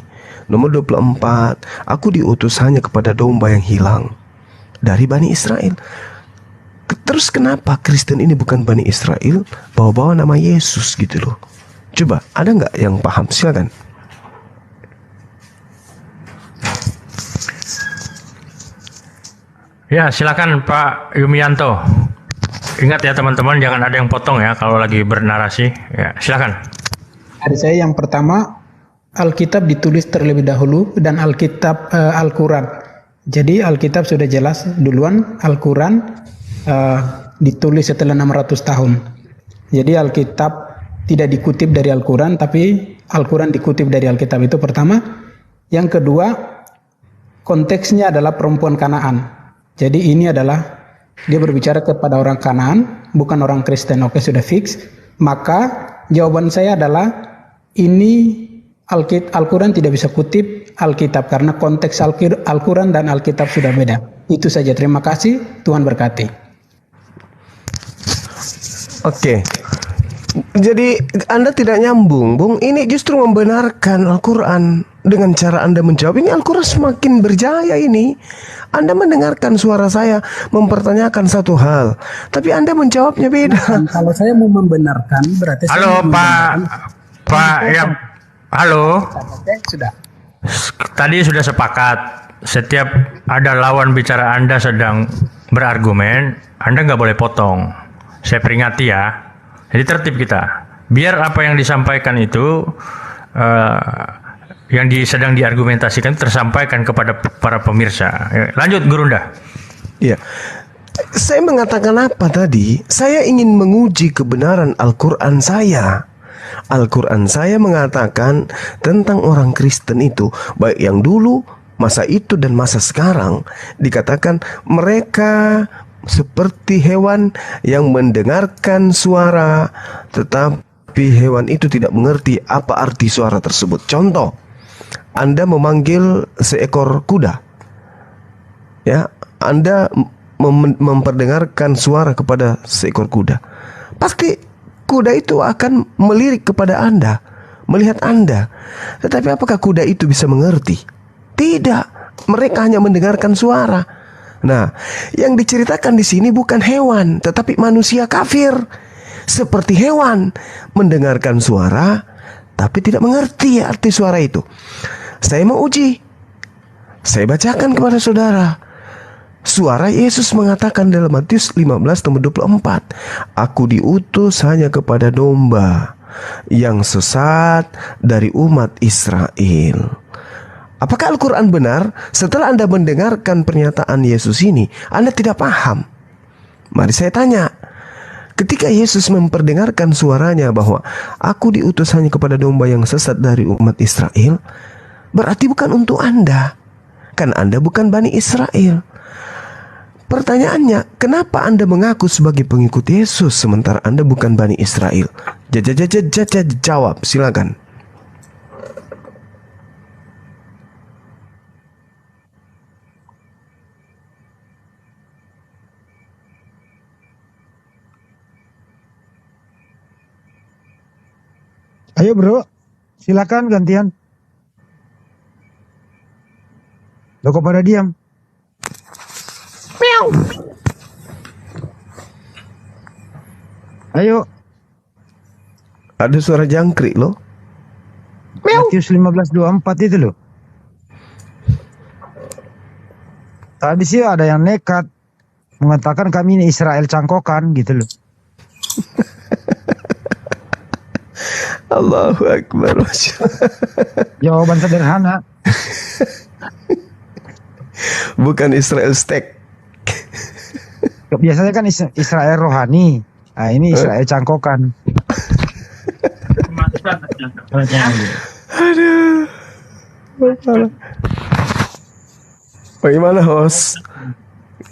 nomor 24. Aku diutus hanya kepada domba yang hilang dari Bani Israel. Terus kenapa Kristen ini bukan Bani Israel, bawa-bawa nama Yesus gitu loh? Coba, ada nggak yang paham? Silakan. Ya, silakan Pak Yumianto. Ingat ya teman-teman, jangan ada yang potong ya kalau lagi bernarasi. Ya, silakan. Dari saya yang pertama, Alkitab ditulis terlebih dahulu dan Alkitab Al-Quran. Jadi Alkitab sudah jelas duluan, Al-Quran ditulis setelah 600 tahun. Jadi Alkitab tidak dikutip dari Al-Quran, tapi Al-Quran dikutip dari Alkitab. Itu pertama. Yang kedua, konteksnya adalah perempuan Kanaan. Jadi ini adalah dia berbicara kepada orang Kanaan, bukan orang Kristen. Oke, sudah fix. Maka jawaban saya adalah ini Al-Quran tidak bisa kutip Alkitab karena konteks Al-Quran dan Alkitab sudah beda. Itu saja. Terima kasih. Tuhan berkati. Oke. Jadi Anda tidak nyambung, Bung. Ini justru membenarkan Al-Quran dengan cara Anda menjawab. Ini Al-Quran semakin berjaya ini. Anda mendengarkan suara saya mempertanyakan satu hal, tapi Anda menjawabnya beda. Nah, kalau saya mau membenarkan berarti halo Pak ya. Halo. Sudah. Tadi sudah sepakat. Setiap ada lawan bicara Anda sedang berargumen, Anda nggak boleh potong. Saya peringati ya. Jadi tertib kita. Biar apa yang disampaikan itu yang sedang diargumentasikan tersampaikan kepada para pemirsa. Lanjut Gurunda. Ya. Saya mengatakan apa tadi? Saya ingin menguji kebenaran Al-Quran saya. Al-Quran saya mengatakan tentang orang Kristen itu, baik yang dulu, masa itu dan masa sekarang, dikatakan mereka seperti hewan yang mendengarkan suara, tetapi hewan itu tidak mengerti apa arti suara tersebut. Contoh, Anda memanggil seekor kuda, ya, Anda memperdengarkan suara kepada seekor kuda, pasti kuda itu akan melirik kepada Anda, melihat Anda. Tetapi apakah kuda itu bisa mengerti? Tidak, mereka hanya mendengarkan suara. Nah, yang diceritakan di sini bukan hewan, tetapi manusia kafir. Seperti hewan, mendengarkan suara, tapi tidak mengerti arti suara itu. Saya mau uji. Saya bacakan kepada saudara. Suara Yesus mengatakan dalam Matius 15 nomor 24. Aku diutus hanya kepada domba yang sesat dari umat Israel. Apakah Al-Quran benar? Setelah Anda mendengarkan pernyataan Yesus ini, Anda tidak paham. Mari saya tanya. Ketika Yesus memperdengarkan suaranya bahwa aku diutus hanya kepada domba yang sesat dari umat Israel, berarti bukan untuk Anda. Kan Anda bukan Bani Israel. Pertanyaannya, kenapa Anda mengaku sebagai pengikut Yesus sementara Anda bukan Bani Israel? Jawab, silakan. Ayo bro, silakan gantian. Lo kok pada diam? Ayo. Ada suara jangkrik loh. Matius 15:24 itu loh. Tadi sih ada yang nekat mengatakan kami ini Israel cangkokan gitu loh. Allahu Akbar. Masya Allah. Jawaban sederhana. Bukan Israel steak. Biasanya kan Israel rohani. Nah ini Israel cangkokan. Aduh. Bagaimana host?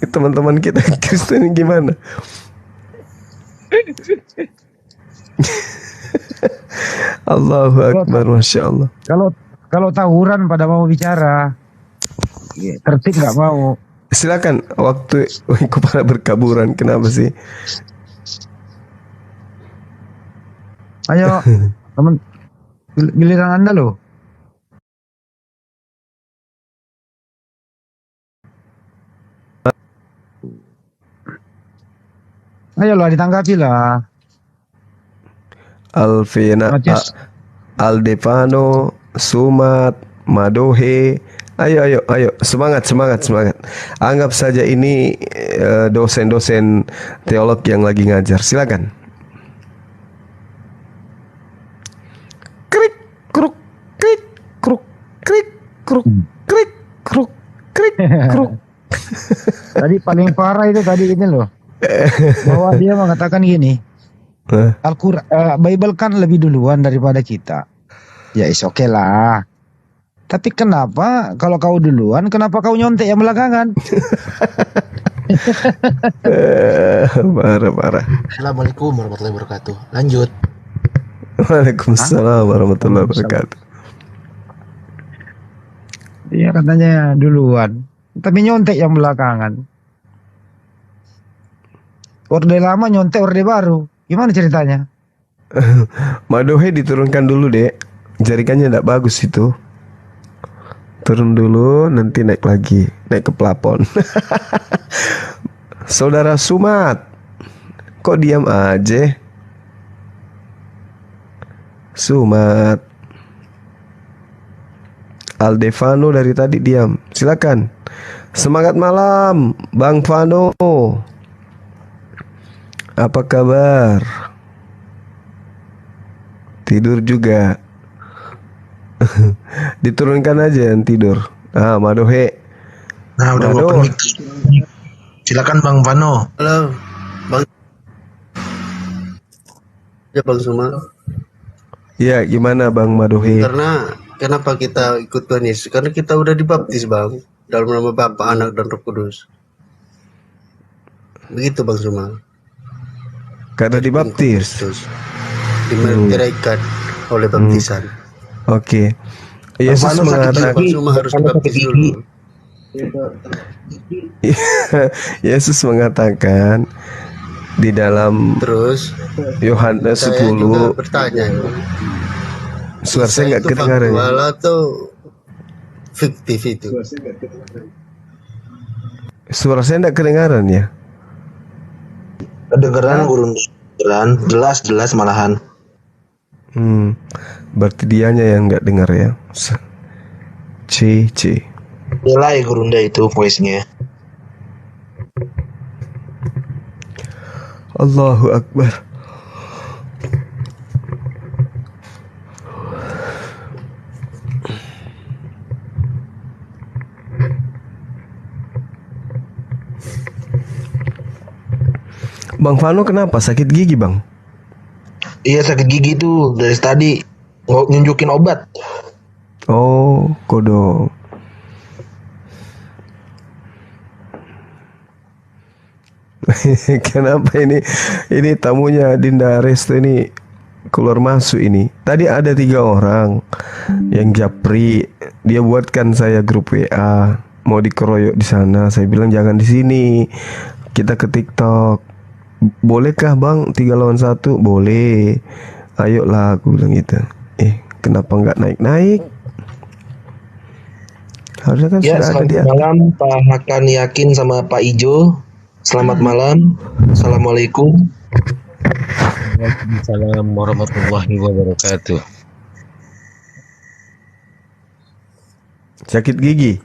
Teman-teman kita Kristen gimana? Allahu Akbar, Masya Allah. Kalau tawuran pada mau bicara, tertib nggak mau. Silakan, waktu pada berkaburan, kenapa sih? Ayo, teman, giliran Anda loh. Ayo lah, ditanggapi lah. Alvina, Aldefano, Sumat, Madohe. Ayo, semangat. Anggap saja ini dosen-dosen teolog yang lagi ngajar. Silakan. Krik, kruk, krik, kruk, krik, kruk, krik, kruk, krik, kruk. Tadi paling parah itu tadi ini loh. Bahwa dia mengatakan gini. Al-Quran, Bible kan lebih duluan daripada kita. Ya is oke lah. Tapi kenapa kalau kau duluan, kenapa kau nyontek yang belakangan? Parah. Assalamualaikum warahmatullahi wabarakatuh. Lanjut. Waalaikumsalam warahmatullahi wabarakatuh. Dia katanya duluan, tapi nyontek yang belakangan. Orde lama nyontek orde baru. Gimana ceritanya? Madohe diturunkan dulu, Dek. Jaringannya tidak bagus itu. Turun dulu, nanti naik lagi. Naik ke plafon. Saudara Sumat, kok diam aja? Sumat. Aldefano dari tadi diam. Silakan. Semangat malam, Bang Vano. Apa kabar? Tidur juga. Diturunkan aja yang tidur. Madohe. Nah, udah gua permit. Silakan Bang Vano. Halo, Bang. Ya Bang Suma. Ya, gimana Bang Madohe? Karena kenapa kita ikut Tuhan Yesus? Karena kita udah dibaptis, Bang, dalam nama Bapa, Anak, dan Roh Kudus. Begitu Bang Suma. Karena dibaptis. Dimenceraikan oleh baptisan. Oke. Yesus mengatakan harus dibaptis dulu. Yesus mengatakan di dalam Terus Yohanes 10 saya juga bertanya, suara saya nggak kedengaran ya? Atau fiktif itu? Suara saya nggak kedengaran ya? Kedengeran gurun, jelas malahan. Berarti dianya yang nggak dengar ya. C. Nilai gurunda itu voice-nya. Allahu Akbar. Bang Vano kenapa sakit gigi Bang? Iya sakit gigi tuh dari tadi nunjukin obat. Oh, kodok. Kenapa ini tamunya Dinda Resto ini keluar masuk ini? Tadi ada 3 orang yang japri, dia buatkan saya grup WA, mau dikeroyok di sana. Saya bilang jangan di sini, kita ke TikTok. Bolehkah bang 3 lawan 1? Boleh, ayolah, aku bilang gitu. Kenapa nggak naik? Harusnya kan Ya, sudah ada selamat dia. malam Pak Hakan Yakin sama Pak Ijo. Selamat malam. Assalamualaikum. Waalaikumsalam warahmatullahi wabarakatuh. Sakit gigi.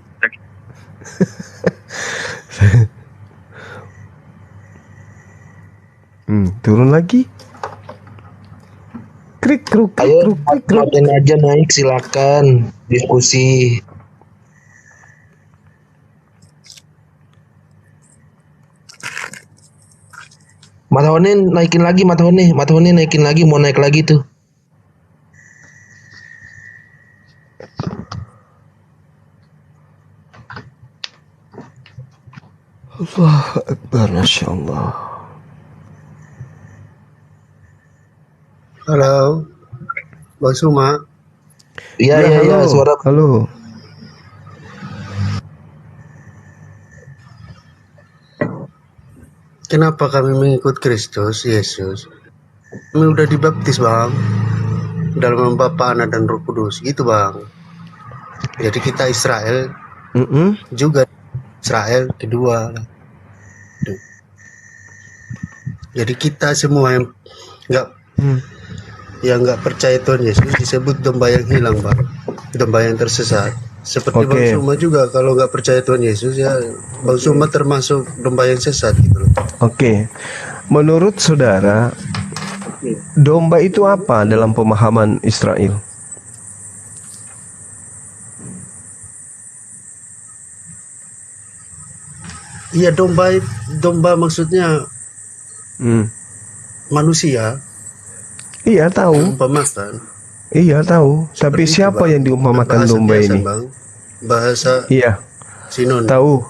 Turun lagi. Krik kruk krik Ayo, kruk krik kruk. makin aja naik, silakan diskusi. Matahone naikin lagi, Matahone naikin lagi, mau naik lagi tuh. Allahu Akbar, Masya Allah. Halo, Bang Suma. Iya, halo. suara. Halo. Kenapa kami mengikut Kristus Yesus? Kami udah dibaptis bang, dalam nama Bapa, Anak dan Roh Kudus, gitu bang. Jadi kita Israel juga, Israel kedua. Jadi kita semua yang nggak percaya Tuhan Yesus disebut domba yang hilang bang, domba yang tersesat. Seperti Bang Suma juga, kalau nggak percaya Tuhan Yesus ya Bang Suma termasuk domba yang sesat gitu loh. Oke. Menurut saudara, domba itu apa dalam pemahaman Israel? Iya, domba maksudnya manusia. Iya, tahu. Umpamakan. Iya, tahu. Tapi siapa yang diumpamakan domba biasa, ini? Bang. Bahasa Iya. sinonim. Tahu.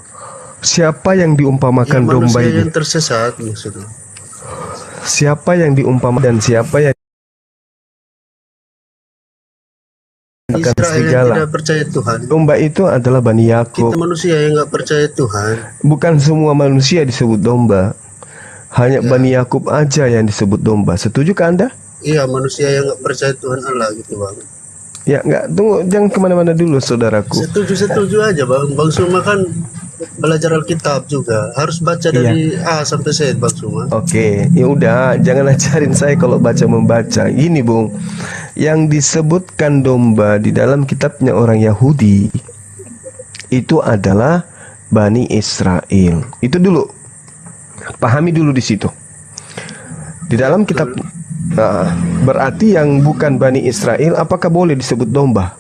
Siapa yang diumpamakan Ya, domba manusia ini? yang tersesat maksudnya. Siapa yang diumpamakan dan siapa yang akan Israel yang serigala? tidak percaya Tuhan. Domba itu adalah Bani Yakub. Kita manusia yang nggak percaya Tuhan. Bukan semua manusia disebut domba. Hanya Bani Yakub aja yang disebut domba. Setujukah Anda? Iya, manusia yang nggak percaya Tuhan Allah gitu bang. Ya, enggak, tunggu, jangan kemana-mana dulu saudaraku. Setuju aja bang. Bang Suma kan belajar Alkitab juga. Harus baca dari A sampai Z Bang Suma. Oke, ya udah, jangan ajarin saya kalau baca membaca. Ini Bung, yang disebutkan domba di dalam kitabnya orang Yahudi itu adalah Bani Israel. Itu dulu, pahami dulu di situ. Di dalam kitab, berarti yang bukan Bani Israel, apakah boleh disebut domba?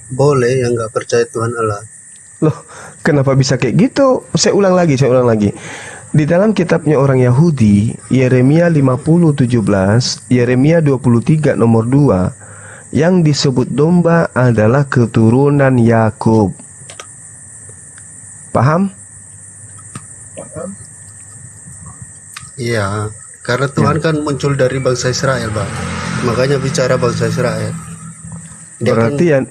Boleh, yang nggak percaya Tuhan Allah. Loh, kenapa bisa kayak gitu? Saya ulang lagi. Di dalam kitabnya orang Yahudi, Yeremia 50:17, Yeremia 23 nomor 2, yang disebut domba adalah keturunan Yakub. Paham? Iya, karena Tuhan kan muncul dari bangsa Israel bang. Makanya bicara bangsa Israel. Berarti yang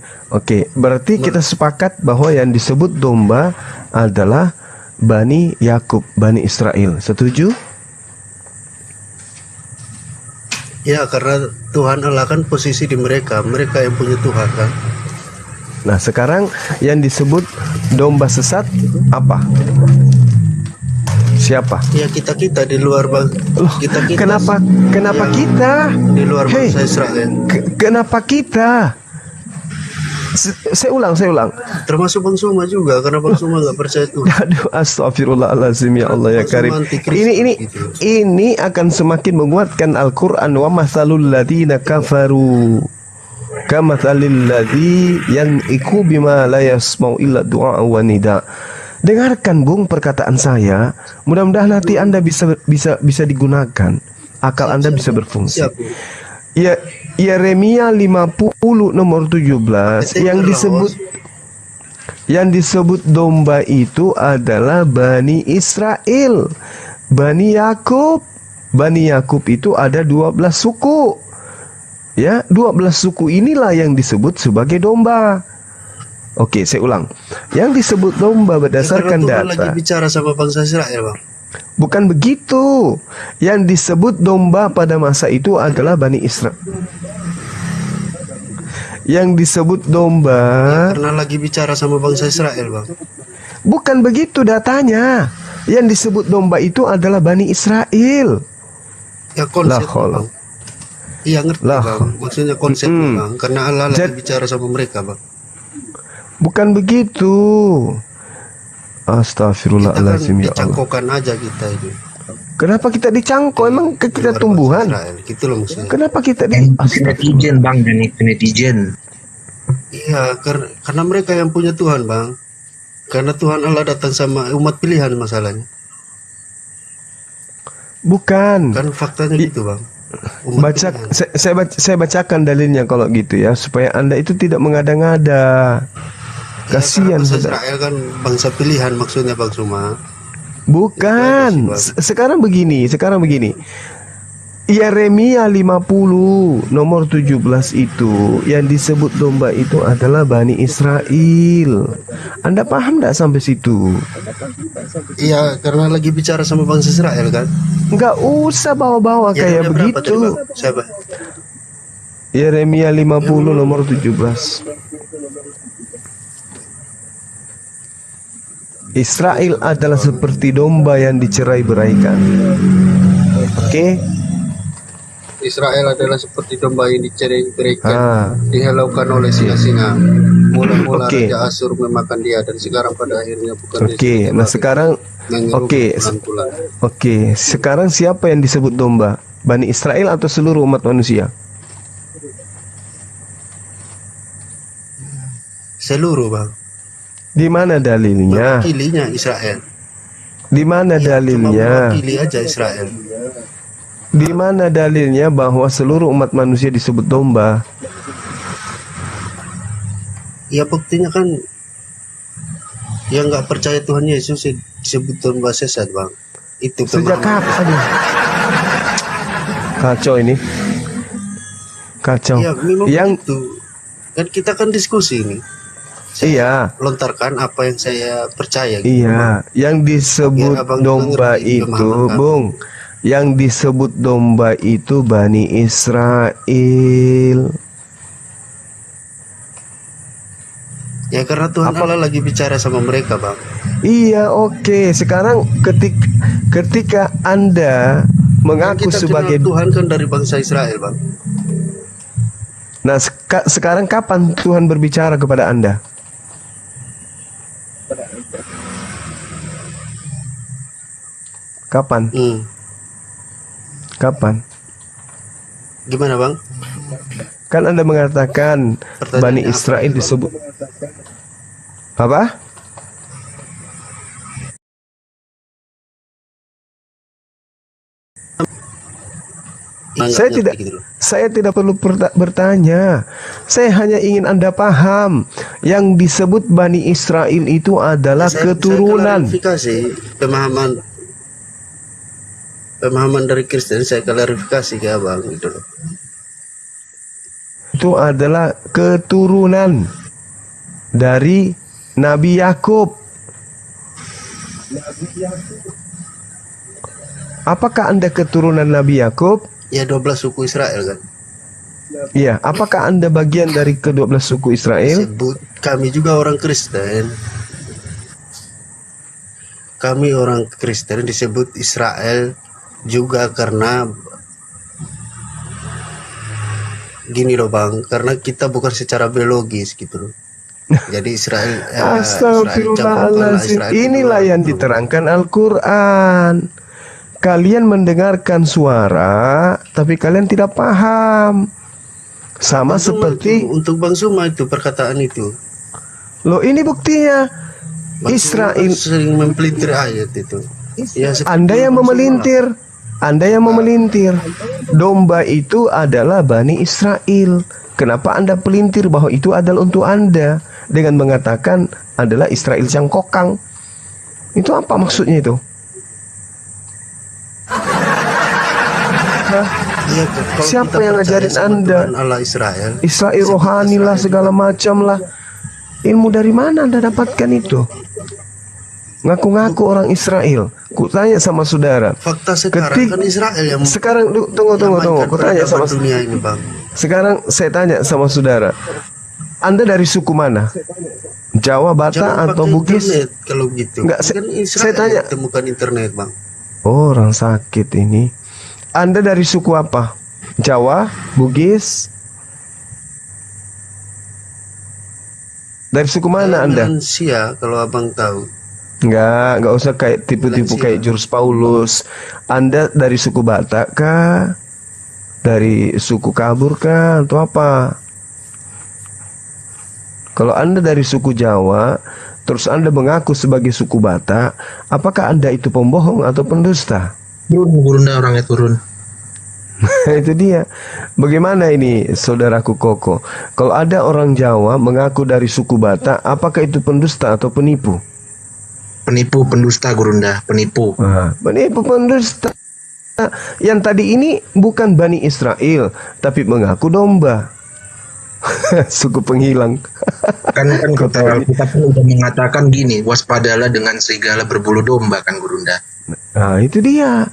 berarti kita sepakat bahwa yang disebut domba adalah Bani Yakub, Bani Israel. Setuju? Ya, karena Tuhan Allah kan posisi di mereka yang punya Tuhan kan. Nah, sekarang yang disebut domba sesat apa? Siapa? Ya, kita di luar kita. Kenapa kita di luar bangsa Israel? Kenapa kita? Saya ulang. Termasuk Bang Suma juga, karena Bang Suma nggak percaya Tuhan. Aduh, astagfirullahaladzim, ya Allah ya Karim. Ini akan semakin menguatkan Al-Quran. Wa mathalul ladina kafaru kamathalil ladzi yan'iku bima la yasma'u illa du'a wa nida. Dengarkan Bung perkataan saya. Mudah-mudahan nanti Anda bisa digunakan. Akal Anda bisa berfungsi. Ya, Yeremia 50 nomor 17 yang Yang disebut domba itu adalah Bani Israel, Bani Yakub. Bani Yakub itu ada 12 suku. Ya, 12 suku inilah yang disebut sebagai domba. Oke, saya ulang. Yang disebut domba berdasarkan Tuhan lagi data. bicara sama bangsa Israel, Bang. Bukan begitu. Yang disebut domba pada masa itu adalah Bani Israel. Yang disebut domba Karena lagi bicara sama bangsa Israel, Bang. bukan begitu datanya. Yang disebut domba itu adalah Bani Israel. Ya konsep, Lah, Bang. Iya ngerti, Bang. Maksudnya konsepnya, Bang. Karena Allah lagi bicara sama mereka, Bang. Bukan begitu. Astagfirullahaladzim, ya Allah. Dicangkokan aja kita itu. Kenapa kita dicangkok? Emang kita tumbuhan? Israel, gitu loh maksudnya. Kenapa kita di netizen bang, dan itu netizen. Iya, karena mereka yang punya Tuhan, Bang. Karena Tuhan Allah datang sama umat pilihan masalahnya. Bukan. Kan faktanya gitu, Bang. Saya bacakan dalilnya kalau gitu ya, supaya Anda itu tidak mengada-ngada. Kasihan bangsa saudara. Israel kan bangsa pilihan maksudnya, Bang Suma. Bukan. Sekarang begini. Yeremia 50 nomor 17 itu yang disebut domba itu adalah Bani Israel. Anda paham tidak sampai situ? Iya, karena lagi bicara sama bangsa Israel kan. Enggak usah bawa-bawa kayak begitu. Siapa? Yeremia 50 nomor 17. Israel adalah seperti domba yang dicerai-beraikan. Oke? Israel adalah seperti domba yang dicerai-beraikan, dihalaukan oleh singa-singa. Mula-mula Raja Asyur memakan dia, dan sekarang pada akhirnya bukan. Oke, nah sekarang sekarang siapa yang disebut domba? Bani Israel atau seluruh umat manusia? Seluruh, Bang. Di mana dalilnya? Mewakilinya Israel. Di mana dalilnya? Mewakili aja Israel. Di mana dalilnya bahwa seluruh umat manusia disebut domba? Ya buktinya kan yang nggak percaya Tuhan Yesus disebut domba sesat, Bang. Itu sejak kapan? Kacau ini. Kacau. Ya, memang yang itu kan kita kan diskusi ini. Saya lontarkan apa yang saya percaya. Iya, yang disebut domba itu, Bung. Yang disebut domba itu Bani Israel. Ya karena Tuhan Allah lagi bicara sama mereka, Bang. Iya, oke. Sekarang ketika Anda mengaku sebagai Tuhan kan dari bangsa Israel, Bang. Nah, sekarang kapan Tuhan berbicara kepada Anda? Kapan? Kapan? Gimana, Bang? Kan Anda mengatakan Bani Israel disebut apa? Saya tidak perlu bertanya. Saya hanya ingin Anda paham. Yang disebut Bani Israel itu adalah keturunan. Saya klarifikasi pemahaman dari Kristen, saya klarifikasi ke Abang gitu loh. Itu adalah keturunan dari Nabi Yakub. Apakah Anda keturunan Nabi Yakub? Ya 12 suku Israel kan. Iya, apakah Anda bagian dari ke-12 suku Israel? Kami juga orang Kristen. Kami orang Kristen disebut Israel juga karena gini loh, Bang, karena kita bukan secara biologis gitu loh. Jadi Israel Astagfirullahaladzim. Inilah yang diterangkan Al-Quran. Kalian mendengarkan suara, tapi kalian tidak paham. Sama seperti untuk Bang Suma itu perkataan itu. Loh, ini buktinya. Bang Israel sering mempelintir ayat itu. Ya, Anda yang memelintir. Anda yang memelintir. Domba itu adalah Bani Israel. Kenapa Anda pelintir bahwa itu adalah untuk Anda? dengan mengatakan adalah Israel cangkokang. Itu apa maksudnya itu? Iya, kalau Siapa kita yang percaya ngajarin sama Anda? Tuhan Allah Israel, Israel rohani lah, segala macam lah. Ilmu dari mana Anda dapatkan itu? Ngaku-ngaku orang Israel. Ku tanya sama saudara. fakta sekarang kan Israel yang Sekarang tunggu. Ku tanya sama dunia ini, Bang. Sekarang saya tanya sama saudara. Anda dari suku mana? Jawa, Batak, Jangan atau pakai Bugis? internet kalau gitu. Enggak, Kan Israel saya tanya. yang temukan internet, Bang. Oh, orang sakit ini. Anda dari suku apa? Jawa, Bugis? Dari suku mana Anda? Lansia, kalau Abang tahu. Enggak usah kayak tipu-tipu kayak jurus Paulus. Anda dari suku Batak kah? Dari suku Kabur kah? Atau apa? Kalau Anda dari suku Jawa, terus Anda mengaku sebagai suku Batak, apakah Anda itu pembohong atau pendusta? Gurunda orangnya turun. Itu dia. Bagaimana ini saudaraku Koko? Kalau ada orang Jawa mengaku dari suku Batak, apakah itu pendusta atau penipu? Penipu, pendusta, Gurunda, penipu. Penipu, pendusta. Yang tadi ini bukan Bani Israel, tapi mengaku domba. Suku penghilang. Kan kata Alkitab kan udah mengatakan gini, waspadalah dengan serigala berbulu domba kan, Gurunda. Nah, itu dia.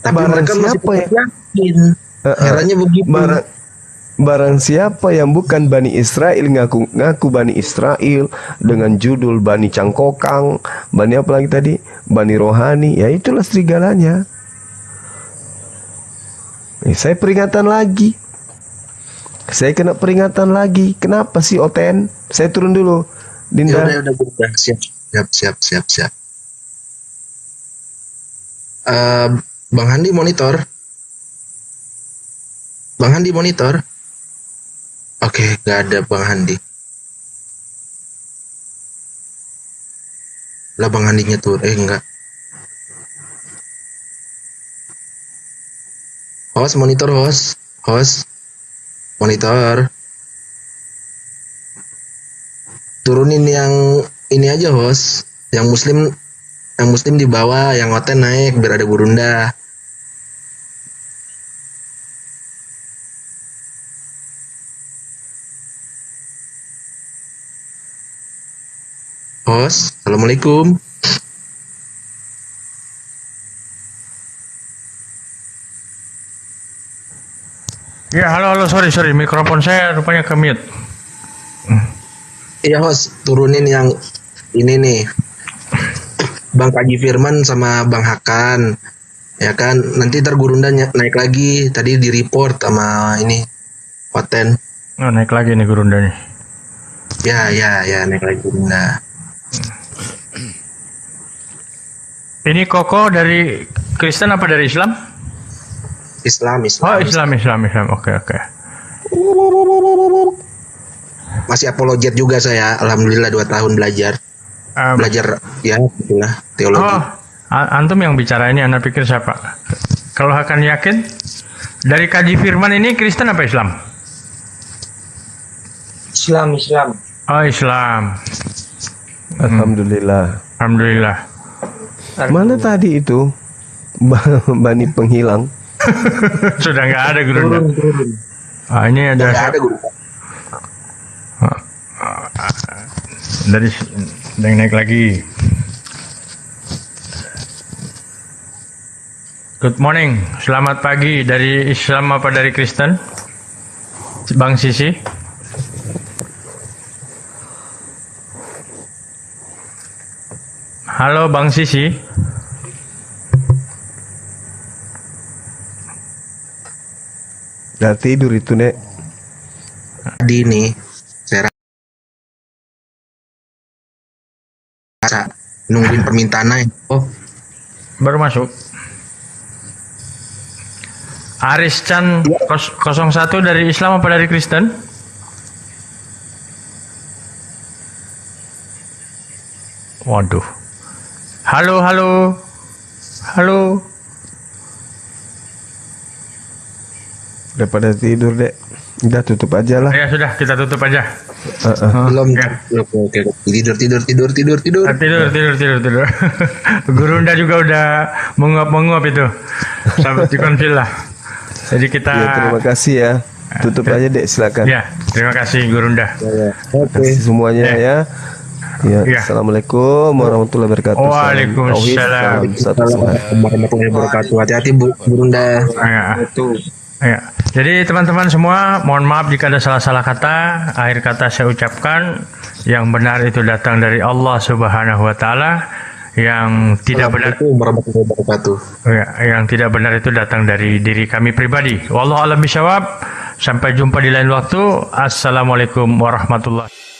Tapi mereka masih yakin. Herannya begitu. Barang siapa yang bukan Bani Israel ngaku Bani Israel dengan judul Bani Cangkokang, Bani apa lagi tadi? Bani Rohani, ya itulah serigalanya. Saya peringatan lagi. Saya kena peringatan lagi. Kenapa sih Oten? Saya turun dulu. Dinda. Ya udah, siap. Bang Handi monitor. Oke, gak ada Bang Handi. Lah Bang Handinya tuh, enggak. Host monitor. Turunin yang ini aja host, yang muslim di bawah, yang Oten naik biar ada Gurunda. Host, assalamualaikum. Ya, halo, sorry, mikrofon saya rupanya ke mute. Iya host, turunin yang ini nih, Bang Kaji Firman sama Bang Hakan, ya kan? Nanti ntar Gurunda naik lagi, tadi di report sama ini Oten. Oh, naik lagi nih Gurunda nih. Ya, naik lagi Gurunda. Ini Koko dari Kristen apa dari Islam? Islam. Oh, Islam. Oke. Masih apologet juga saya, alhamdulillah 2 tahun belajar. Belajar ya, itulah teologi. Oh, antum yang bicara ini, Anda pikir siapa? Kalau akan yakin, dari Kaji Firman ini Kristen apa Islam? Islam. Oh, Islam. Alhamdulillah. Mana tadi itu Bani penghilang? Sudah nggak ada Gurunda. Turun. Ini ada. Dari yang naik lagi. Good morning, selamat pagi. Dari Islam apa dari Kristen? Bang Sisi. Halo Bang Sisi. Udah tidur itu Nek. Tadi nih saya rasa nungguin permintaan naik. Oh, baru masuk. Aris Chan 01 dari Islam apa dari Kristen? Waduh. Halo. Udah pada tidur Dek. Udah tutup aja lah. Ya sudah, kita tutup aja. Belum. Ya. Oke. Tidur. Ah, tidur. Gurunda juga udah menguap itu. Sahabat Dikonfil lah. Jadi kita. Ya, terima kasih ya. Tutup aja deh, silakan. Ya, terima kasih Gurunda. Terima kasih semuanya ya. Ya, Assalamualaikum warahmatullahi wabarakatuh. Waalaikumsalam. Warahmatullahi wabarakatuh. Hati-hati Bu Gurunda. Ya. Jadi teman-teman semua, mohon maaf jika ada salah-salah kata. Akhir kata saya ucapkan, yang benar itu datang dari Allah Subhanahu wa taala, yang tidak benar warahmatullahi wabarakatuh. Ya, yang tidak benar itu datang dari diri kami pribadi. Wallahu a'lam bishawab. Sampai jumpa di lain waktu. Assalamualaikum warahmatullahi